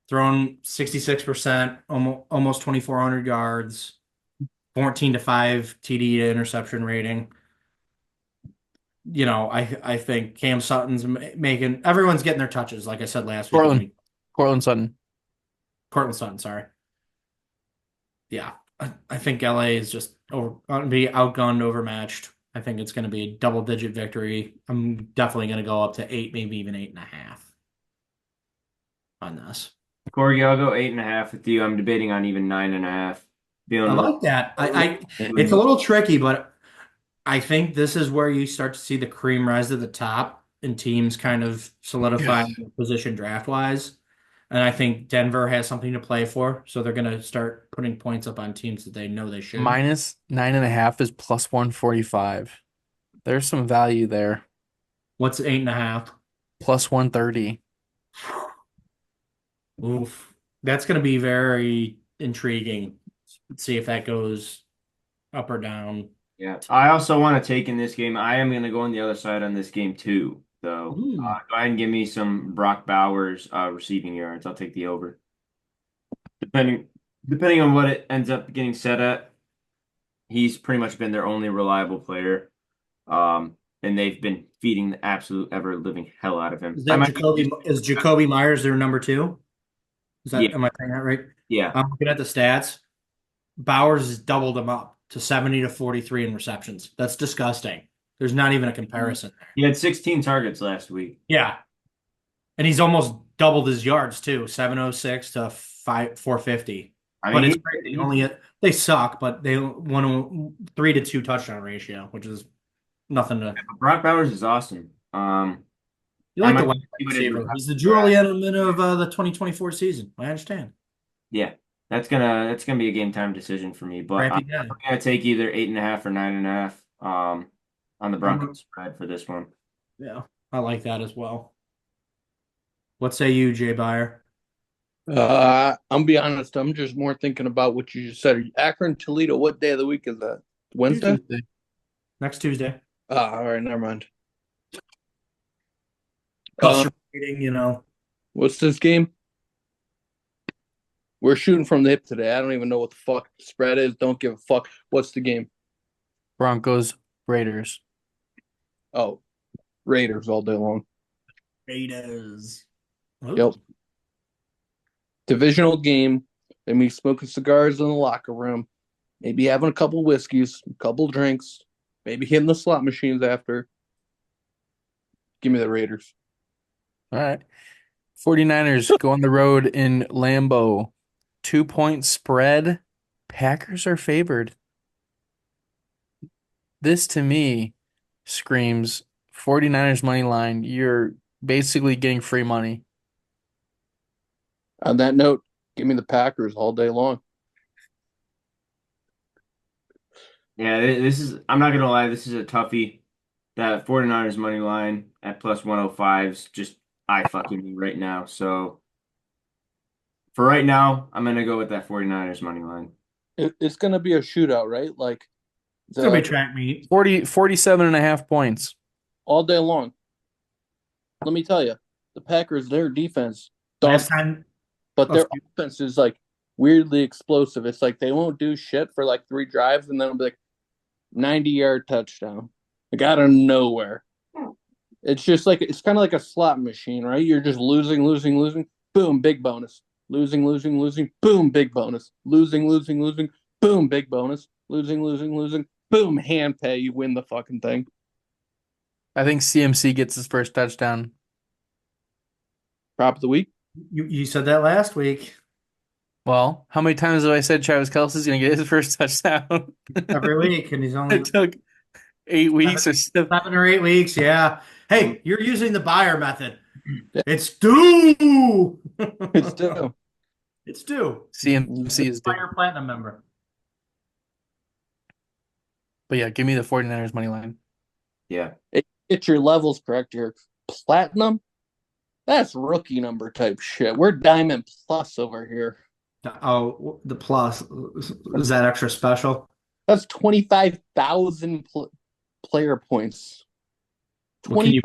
thrown 66%, almost 2,400 yards, 14-5 TD to interception rating. I think Cam Sutton's making everyone's getting their touches, like I said last week. Cortland Sutton. Cortland Sutton, sorry. Yeah, I think LA is just going to be outgunned, overmatched. I think it's going to be a double-digit victory. I'm definitely going to go up to 8, maybe even 8.5 on this. Corgy, I'll go 8.5 with you. I'm debating on even 9.5. I like that. It's a little tricky, but I think this is where you start to see the cream rise to the top and teams kind of solidify their position draft-wise. And I think Denver has something to play for, so they're going to start putting points up on teams that they know they should. Minus 9.5 is plus 145. There's some value there. What's 8.5? Plus 130. Oof. That's going to be very intriguing. Let's see if that goes up or down. Yeah. I also want to take in this game. I am going to go on the other side on this game too. So go ahead and give me some Brock Bowers receiving yards. I'll take the over. Depending on what it ends up getting set at, he's pretty much been their only reliable player. And they've been feeding the absolute ever living hell out of him. Is Jacoby Myers their number 2? Yeah. Am I saying that right? Yeah. I'm looking at the stats. Bowers has doubled him up to 70-43 in receptions. That's disgusting. There's not even a comparison there. He had 16 targets last week. Yeah. And he's almost doubled his yards too, 706 to 450. But it's they suck, but they won a 3-2 touchdown ratio, which is nothing to. Brock Bowers is awesome. You like the wide receiver. He's the Julian Edelman of the 2024 season. I understand. Yeah, that's gonna be a game time decision for me. But I'm gonna take either 8.5 or 9.5 on the Broncos spread for this one. Yeah, I like that as well. What say you, Jay Beyer? I'm be honest. I'm just more thinking about what you just said. Akron, Toledo. What day of the week is that? Wednesday. Next Tuesday. All right, never mind. Frustrating, What's this game? We're shooting from the hip today. I don't even know what the fuck the spread is. Don't give a fuck. What's the game? Broncos, Raiders. Oh, Raiders all day long. Raiders. Yep. Divisional game. They be smoking cigars in the locker room. Maybe having a couple whiskeys, a couple drinks. Maybe hitting the slot machines after. Give me the Raiders. All right. 49ers go on the road in Lambeau. 2-point spread. Packers are favored. This to me screams 49ers money line. You're basically getting free money. On that note, give me the Packers all day long. Yeah, I'm not gonna lie, this is a toughie. That 49ers money line at plus 105 is just eye fucking me right now. So for right now, I'm gonna go with that 49ers money line. It's gonna be a shootout, right? Like it's gonna be track meet. 47.5 points. All day long. Let me tell you, the Packers, their defense, last time, but their offense is like weirdly explosive. It's like they won't do shit for like 3 drives, and then it'll be like 90-yard touchdown, like out of nowhere. It's just like it's kind of like a slot machine, right? You're just losing, losing, losing. Boom, big bonus. Losing, losing, losing. Boom, big bonus. Losing, losing, losing. Boom, big bonus. Losing, losing, losing. Boom, hand pay. You win the fucking thing. I think CMC gets his first touchdown. Prop of the week. You said that last week. Well, how many times have I said Travis Kelce's going to get his first touchdown? Every week, and he's only It took 8 weeks or so. 7 or 8 weeks. Yeah. Hey, you're using the buyer method. It's due. It's due. It's due. CMC is due. Buyer platinum member. But yeah, give me the 49ers money line. Yeah. Get your levels correct here. Platinum? That's rookie number type shit. We're diamond plus over here. Oh, the plus. Is that extra special? That's 25,000 player points. Well, can you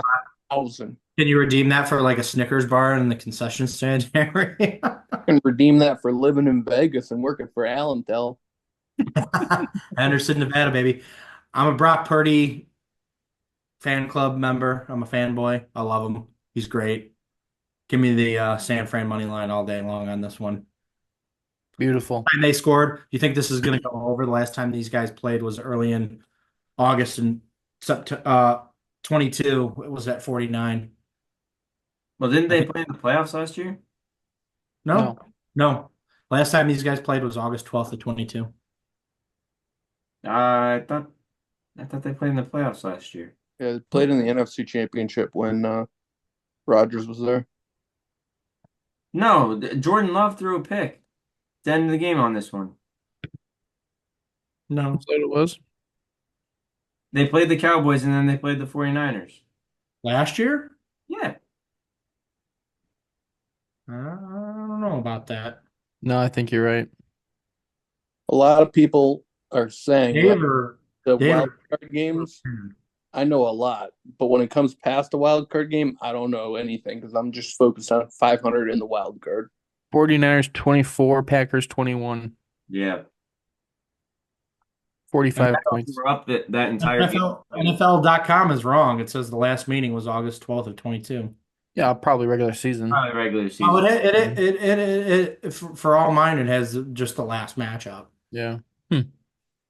20,000. can you redeem that for like a Snickers bar in the concession stand area? I can redeem that for living in Vegas and working for Allentel. Anderson, Nevada, baby. I'm a Brock Purdy fan club member. I'm a fanboy. I love him. He's great. Give me the San Fran money line all day long on this one. Beautiful. And they scored. You think this is going to go over? The last time these guys played was early in August and September 22. It was at 49. Well, didn't they play in the playoffs last year? No, no. Last time these guys played was August 12th to 22. I thought they played in the playoffs last year. Yeah, they played in the NFC Championship when Rodgers was there. No, Jordan Love threw a pick. The end of the game on this one. No, That's what it was. They played the Cowboys and then they played the 49ers. last year? Yeah. I don't know about that. No, I think you're right. A lot of people are saying Dave like, or the Dave wild or- card games, I know a lot, but when it comes past the wild card game, I don't know anything because I'm just focused on 500 in the wild card. 49ers 24, Packers 21. Yeah. 45 points. We're up that entire game. NFL.com is wrong. It says the last meeting was August 12th of 22. Yeah, probably regular season. Probably regular season. Oh, for all mine, it has just the last matchup. Yeah.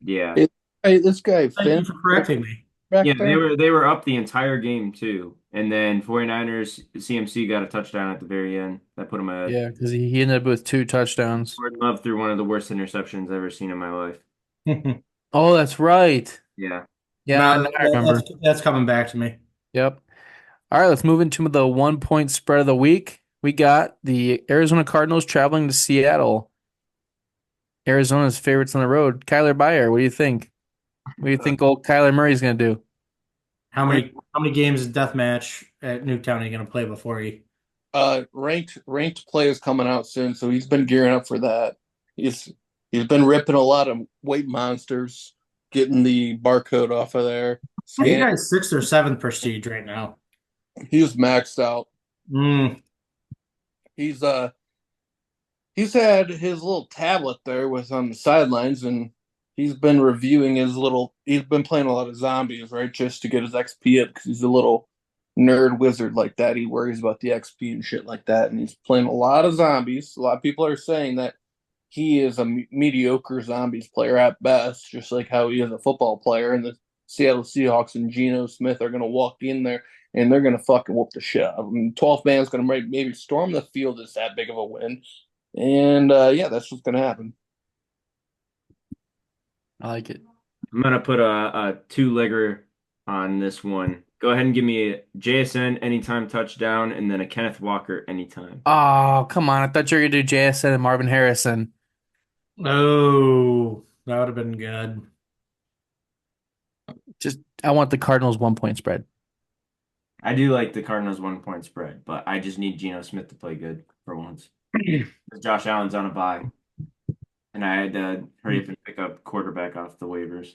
Yeah. Hey, this guy Thank you Finn for correcting me. back Yeah, there. they were up the entire game too. And then 49ers CMC got a touchdown at the very end. That put him ahead. Yeah, because he ended up with 2 touchdowns. Jordan Love threw one of the worst interceptions I've ever seen in my life. Oh, that's right. Yeah. Yeah, No, now I remember. that's coming back to me. Yep. All right, let's move into the 1 point spread of the week. We got the Arizona Cardinals traveling to Seattle. Arizona's favorites on the road. Kyler Bayer, what do you think? What do you think old Kyler Murray's going to do? How many games of deathmatch at Newtown are you going to play before he? Ranked play is coming out soon, so he's been gearing up for that. He's been ripping a lot of weight monsters, getting the barcode off of there. I think he's 6th or 7th prestige right now. He's maxed out. He's had his little tablet there with on the sidelines, and he's been reviewing he's been playing a lot of zombies, right? Just to get his XP up because he's a little nerd wizard like that. He worries about the XP and shit like that. And he's playing a lot of zombies. A lot of people are saying that he is a mediocre zombies player at best, just like how he is a football player. And the Seattle Seahawks and Geno Smith are going to walk in there and they're going to fucking whoop the shit out of him. 12th man's going to maybe storm the field. It's that big of a win. And yeah, that's what's going to happen. I like it. I'm gonna put a two-legger on this one. Go ahead and give me a JSN anytime touchdown and then a Kenneth Walker anytime. Oh, come on. I thought you were going to do JSN and Marvin Harrison. Oh, that would have been good. I want the Cardinals 1 point spread. I do like the Cardinals 1 point spread, but I just need Geno Smith to play good for once. Josh Allen's on a bye. And I had to hurry up and pick up quarterback off the waivers.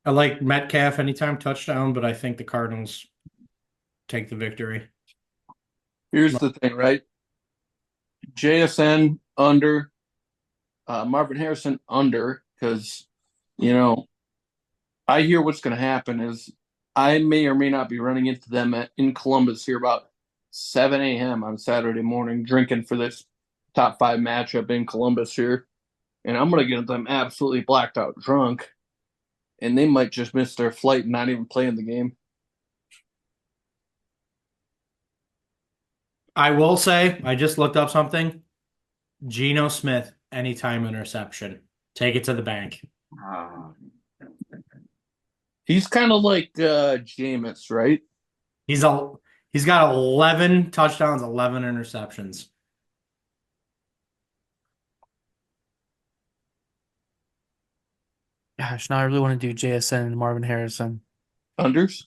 I like Metcalf anytime touchdown, but I think the Cardinals take the victory. Here's the thing, right? JSN under, Marvin Harrison under, because you know I hear what's going to happen is I may or may not be running into them in Columbus here about 7 a.m. on Saturday morning, drinking for this top five matchup in Columbus here, and I'm going to get them absolutely blacked out drunk, and they might just miss their flight and not even play in the game. I will say, I just looked up something. Geno Smith, anytime interception. Take it to the bank. Uh, He's kind of like Jameis, right? He's a he's got 11 touchdowns, 11 interceptions. Gosh, now I really want to do JSN and Marvin Harrison. Unders.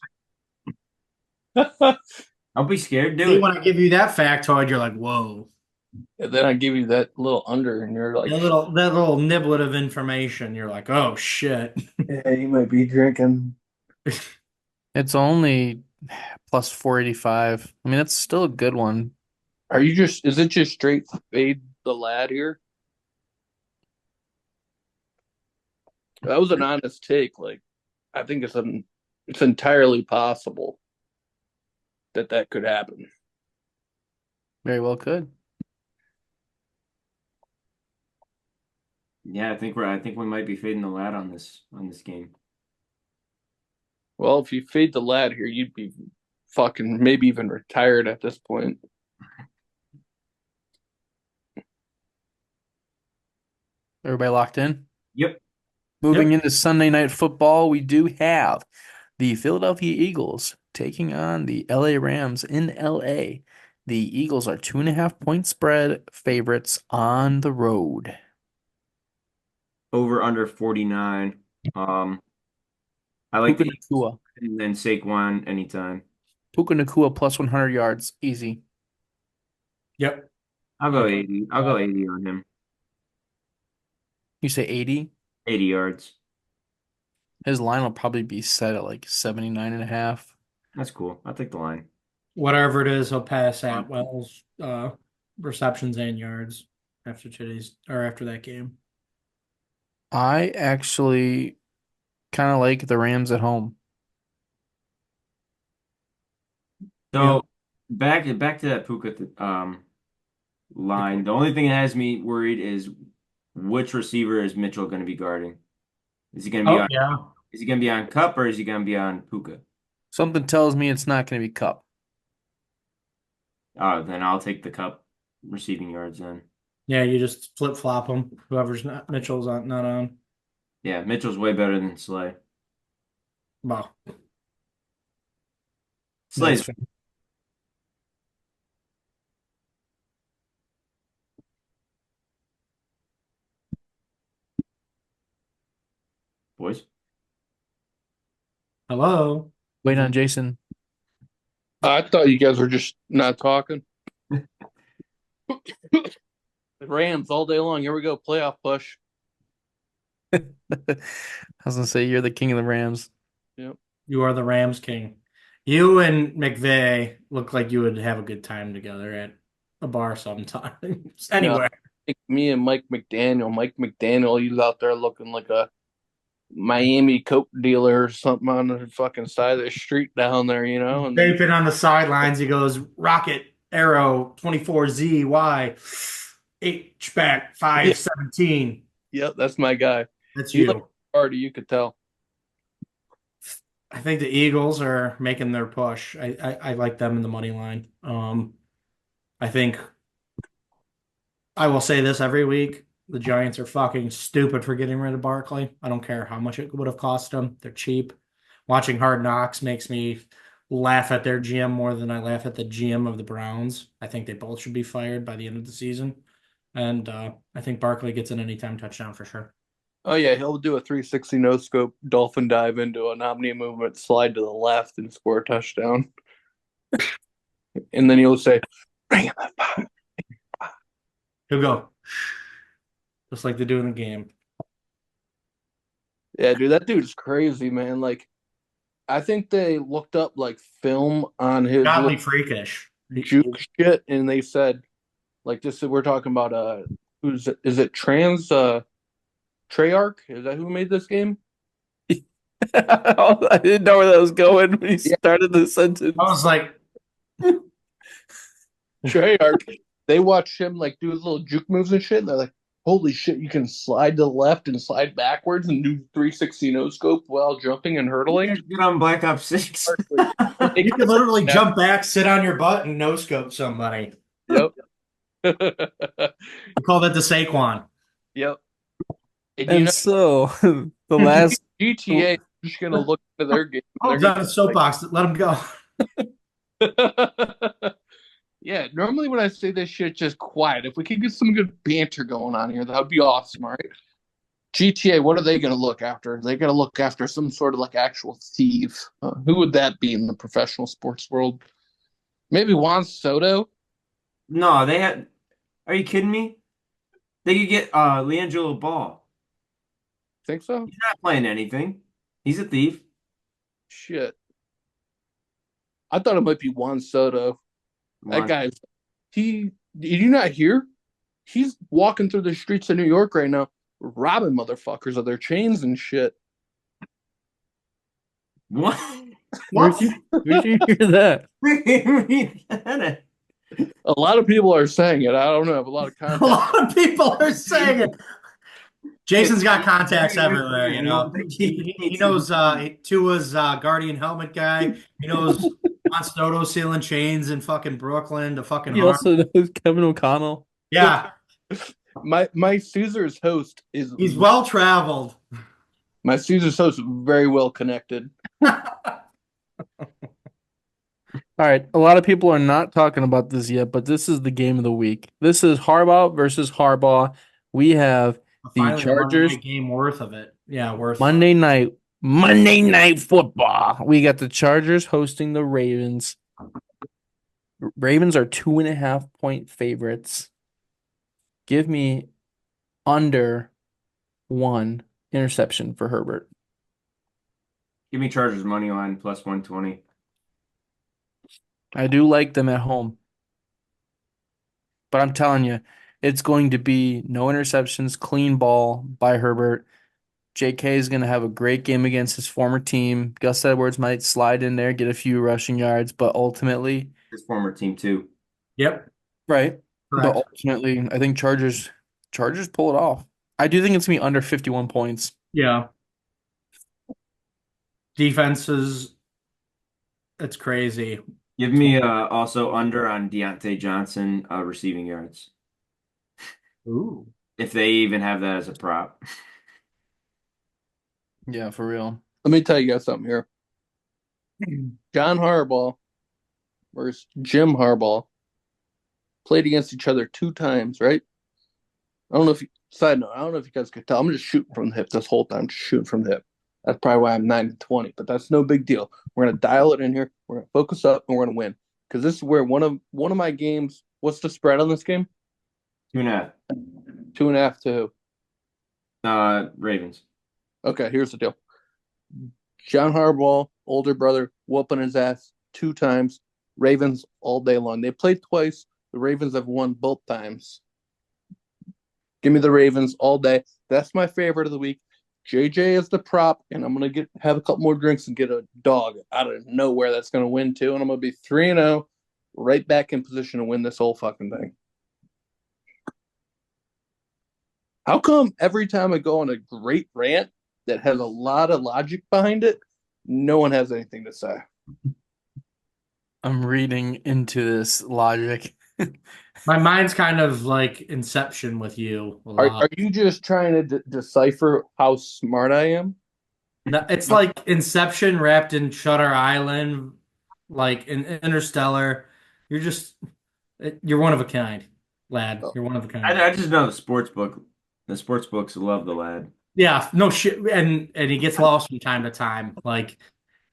I'll be scared. Do See, it. when I give you that factoid, you're like, whoa. And then I give you that little under, and you're like, That little niblet of information, you're like, oh shit. yeah, you might be drinking. It's only plus 485. I mean, that's still a good one. Is it just straight fade the lad here? That was an honest take. Like, I think it's entirely possible that that could happen. Very well could. Yeah, I think we might be fading the lad on this game. Well, if you fade the lad here, you'd be fucking maybe even retired at this point. Everybody locked in? Yep. Moving into Sunday Night Football, we do have the Philadelphia Eagles taking on the LA Rams in LA. The Eagles are 2.5 point spread favorites on the road. Over under 49. I like Puka the Nacua. and then Saquon anytime. Puka Nacua plus 100 yards. Easy. Yep. I'll go 80. I'll go 80 on him. You say 80? 80 yards. His line will probably be set at like 79.5. That's cool. I'll take the line. Whatever it is, he'll pass Atwell's receptions and yards after after that game. I actually kind of like the Rams at home. So back to that Puka line. The only thing that has me worried is which receiver is Mitchell going to be guarding? Is he going to be Oh on yeah. is he going to be on Cup or is he going to be on Puka? Something tells me it's not going to be Cup. Oh, then I'll take the Cup receiving yards then. Yeah, you just flip flop them. Whoever's not Mitchell's not on. Yeah, Mitchell's way better than Slay. Wow. Slay's boys. Hello. Wait on Jason. I thought you guys were just not talking. Rams all day long. Here we go. Playoff push. I was going to say, you're the king of the Rams. Yep. You are the Rams king. You and McVay look like you would have a good time together at a bar sometimes. Anyway. Me and Mike McDaniel, he's out there looking like a Miami Coke dealer or something on the fucking side of the street down there, you know? And Vaping on the sidelines, he goes, Rocket Arrow 24ZY H-back 517. Yep, that's my guy. That's He you. like party, you could tell. I think the Eagles are making their push. I like them in the money line. I think I will say this every week. The Giants are fucking stupid for getting rid of Barkley. I don't care how much it would have cost them. They're cheap. Watching Hard Knocks makes me laugh at their GM more than I laugh at the GM of the Browns. I think they both should be fired by the end of the season. And I think Barkley gets an anytime touchdown for sure. Oh yeah, he'll do a 360 no scope dolphin dive into an omni movement, slide to the left, and score a touchdown. And then he'll say, "Bring him the ball." He'll go just like they do in the game. Yeah, dude, that dude's crazy, man. Like, I think they looked up like film on his Godly freakish. juke shit, and they said Like this, we're talking about is it Treyarch? Is that who made this game? I didn't know where that was going when he Yeah, started the I sentence. was like, Treyarch. They watch him like do his little juke moves and shit, and they're like, "Holy shit! You can slide to the left and slide backwards and do 360 no scope while jumping and hurtling." Get on Black Ops 6. They you could literally yeah, jump back, sit on your butt, and no scope somebody. yep. We call that the Saquon. Yep. And you And know, so the last GTA is just gonna look into their game. Oh, And he's they're on a soapbox. Let him go. gonna yeah, normally when I say this shit, just quiet. If we could get some good banter going on here, that would be awesome, all right? GTA, what are they going to look after? They're going to look after some sort of like actual thief. Who would that be in the professional sports world? Maybe Juan Soto? No, they had. Are you kidding me? They could get Leangelo Ball. Think so? He's not playing anything. He's a thief. Shit. I thought it might be Juan Soto. Come That on. guy's did you not hear? He's walking through the streets of New York right now, robbing motherfuckers of their chains and shit. What? where'd you hear that? Read that. A lot of people are saying it. I don't know. I have a lot of A contact. lot of people are saying it. Jason's got contacts everywhere, you I know. don't think He knows Tua's guardian helmet guy. He knows Juan Soto sealing chains in fucking Brooklyn to fucking He harm. also knows Kevin O'Connell. Yeah, My Caesar's host is he's well traveled. my Caesar's host is very well connected. All right, a lot of people are not talking about this yet, but this is the game of the week. This is Harbaugh versus Harbaugh. We have the Finally, a Monday Chargers night game worth of it. Yeah, worth. Monday night football. We got the Chargers hosting the Ravens. Ravens are 2.5 point favorites. Give me under 1 interception for Herbert. Give me Chargers money line plus 120. I do like them at home. But I'm telling you, it's going to be no interceptions, clean ball by Herbert. JK is going to have a great game against his former team. Gus Edwards might slide in there, get a few rushing yards, but ultimately, His former team too. Yep, right. But correct. ultimately, I think Chargers pull it off. I do think it's going to be under 51 points. Yeah, defenses. It's crazy. Give me also under on Deontay Johnson receiving yards. Ooh. If they even have that as a prop. Yeah, for real. Let me tell you guys something here. John Harbaugh versus Jim Harbaugh played against each other 2 times, right? I don't know if you, side note, I don't know if you guys could tell. I'm just shooting from the hip this whole time, just shooting from the hip. That's probably why I'm 9-20, but that's no big deal. We're gonna dial it in here. We're gonna focus up, and we're gonna win because this is where one of my games. What's the spread on this game? 2.5. 2.5 to. Ravens. Okay, here's the deal. John Harbaugh, older brother, whooping his ass 2 times. Ravens all day long. They played twice. The Ravens have won both times. Give me the Ravens all day. That's my favorite of the week. JJ is the prop, and I'm gonna have a couple more drinks and get a dog out of nowhere that's gonna win too, and I'm gonna be 3-0, right back in position to win this whole fucking thing. How come every time I go on a great rant that has a lot of logic behind it, no one has anything to say? I'm reading into this logic. My mind's kind of like Inception with you a Are lot. you just trying to decipher how smart I am? No, it's like Inception wrapped in Shutter Island, like in Interstellar. You're one of a kind, lad. Oh, You're one of a kind. I just know the sports book. The sports books love the lad. Yeah, no shit, and he gets lost from time to time. Like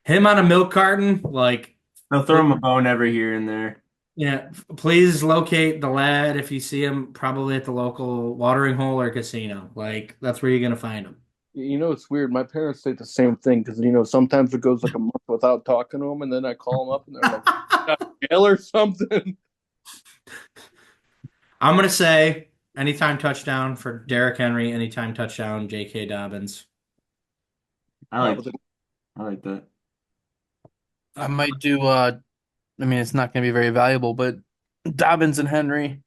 him on a milk carton. Like, They'll throw him a bone every here and there. yeah, please locate the lad if you see him. Probably at the local watering hole or casino. Like that's where you're gonna find him. You know, it's weird. My parents say the same thing because, sometimes it goes like a month without talking to them, and then I call them up and they're like, "Got jail or something." I'm gonna say anytime touchdown for Derrick Henry, anytime touchdown J.K. Dobbins. I I like was like, I like that. I might do I mean it's not gonna be very valuable, but Dobbins and Henry.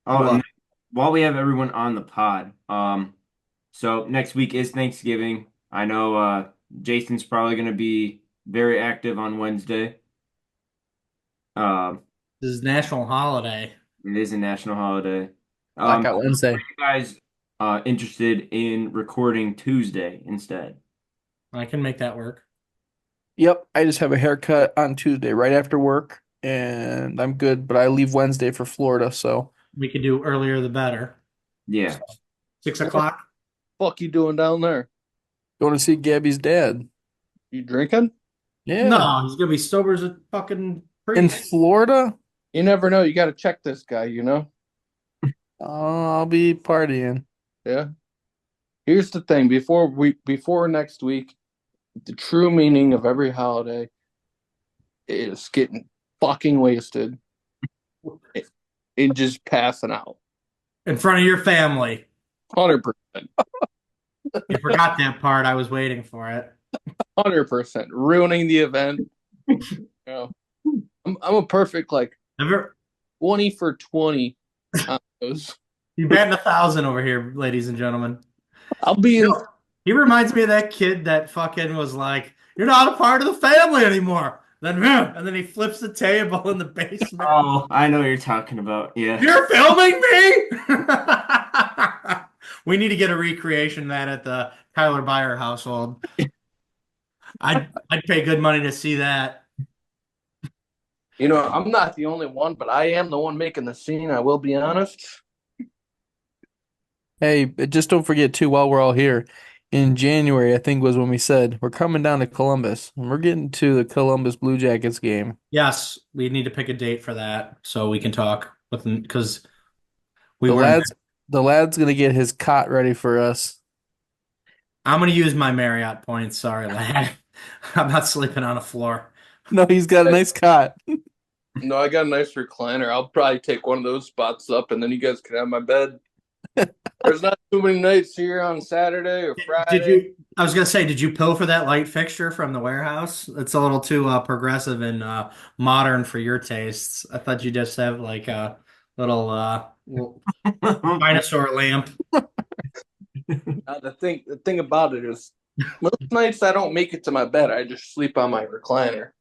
Oh, What? and while we have everyone on the pod, so next week is Thanksgiving. I know Jason's probably going to be very active on Wednesday. Um, This is national holiday. it is a national holiday. Blackout Are Wednesday. you guys interested in recording Tuesday instead? I can make that work. Yep, I just have a haircut on Tuesday right after work, and I'm good. But I leave Wednesday for Florida, so We could do earlier the better. Yeah. So, 6 what the o'clock. fuck you doing down there? going to see Gabby's dad. You drinking? Yeah, No, he's gonna be sober as a fucking in priest. Florida, You never know. You got to check this guy, you know? I'll be partying. Yeah. Here's the thing. Before next week, the true meaning of every holiday is getting fucking wasted and just passing out. In front of your family. 100%. You forgot that part. I was waiting for it. 100%. Ruining the event. You know, I'm a perfect like Ever, 20 for 20 on those. you batting 1,000 over here, ladies and gentlemen. I'll be You in. know, he reminds me of that kid that fucking was like, "You're not a part of the family anymore." Then, and then he flips the table in the basement. Oh, I know what you're talking about. Yeah. You're filming me? We need to get a recreation of that at the Tyler Byer household. I'd pay good money to see that. You know, I'm not the only one, but I am the one making the scene. I will be honest. Hey, but just don't forget too, while we're all here, in January, I think was when we said we're coming down to Columbus and we're getting to the Columbus Blue Jackets game. Yes, we need to pick a date for that so we can talk with because we The weren't. lad's the lad's gonna get his cot ready for us. I'm gonna use my Marriott points. Sorry, lad. I'm not sleeping on a floor. No, he's got a nice cot. No, I got a nice recliner. I'll probably take one of those spots up, and then you guys can have my bed. There's not too many nights here on Saturday or Did Friday. you? I was gonna say, did you pilfer that light fixture from the warehouse? It's a little too progressive and modern for your tastes. I thought you just have like a little dinosaur lamp. The thing about it is, most nights I don't make it to my bed. I just sleep on my recliner.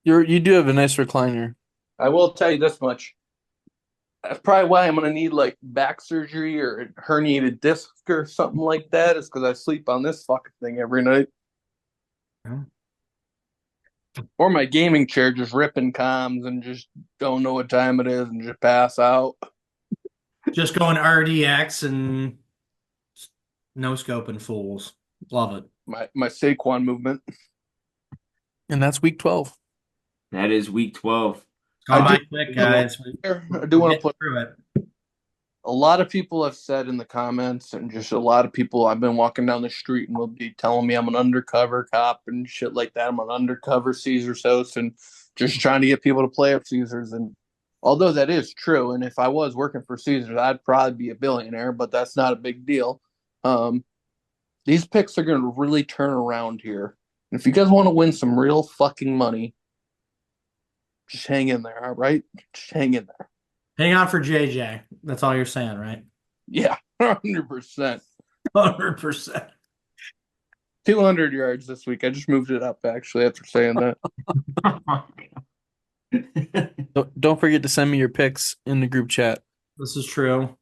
You do have a nice recliner. I will tell you this much. That's probably why I'm gonna need like back surgery or a herniated disc or something like that. Is because I sleep on this fucking thing every night. Yeah. Or my gaming chair just ripping comms and just don't know what time it is and just pass out. Just going RDX and no scoping fools. Love it. My Saquon movement. And that's week 12. That is week 12. Come I by do, quick, guys. I do want to Get put through it. a lot of people have said in the comments, and just a lot of people I've been walking down the street and will be telling me I'm an undercover cop and shit like that. I'm an undercover Caesar's host and just trying to get people to play up Caesars. And although that is true, and if I was working for Caesars, I'd probably be a billionaire, but that's not a big deal. Um, these picks are going to really turn around here. And if you guys want to win some real fucking money, just hang in there, all right? Just hang in there. Hang on for JJ. That's all you're saying, right? Yeah, 100%. 100%. 200 yards this week. I just moved it up actually after saying that. Don't forget to send me your picks in the group chat. This is true.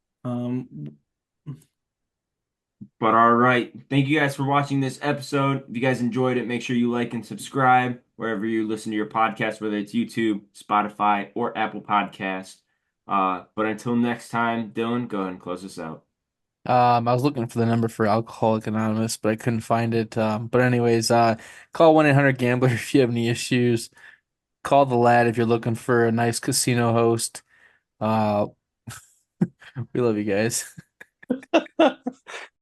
But all right. Thank you guys for watching this episode. If you guys enjoyed it, make sure you like and subscribe wherever you listen to your podcast, whether it's YouTube, Spotify, or Apple Podcast. But until next time, Dylan, go ahead and close us out. I was looking for the number for Alcoholic Anonymous, but I couldn't find it. But anyways, call 1-800-GAMBLER if you have any issues. Call the lad if you're looking for a nice casino host. We love you guys.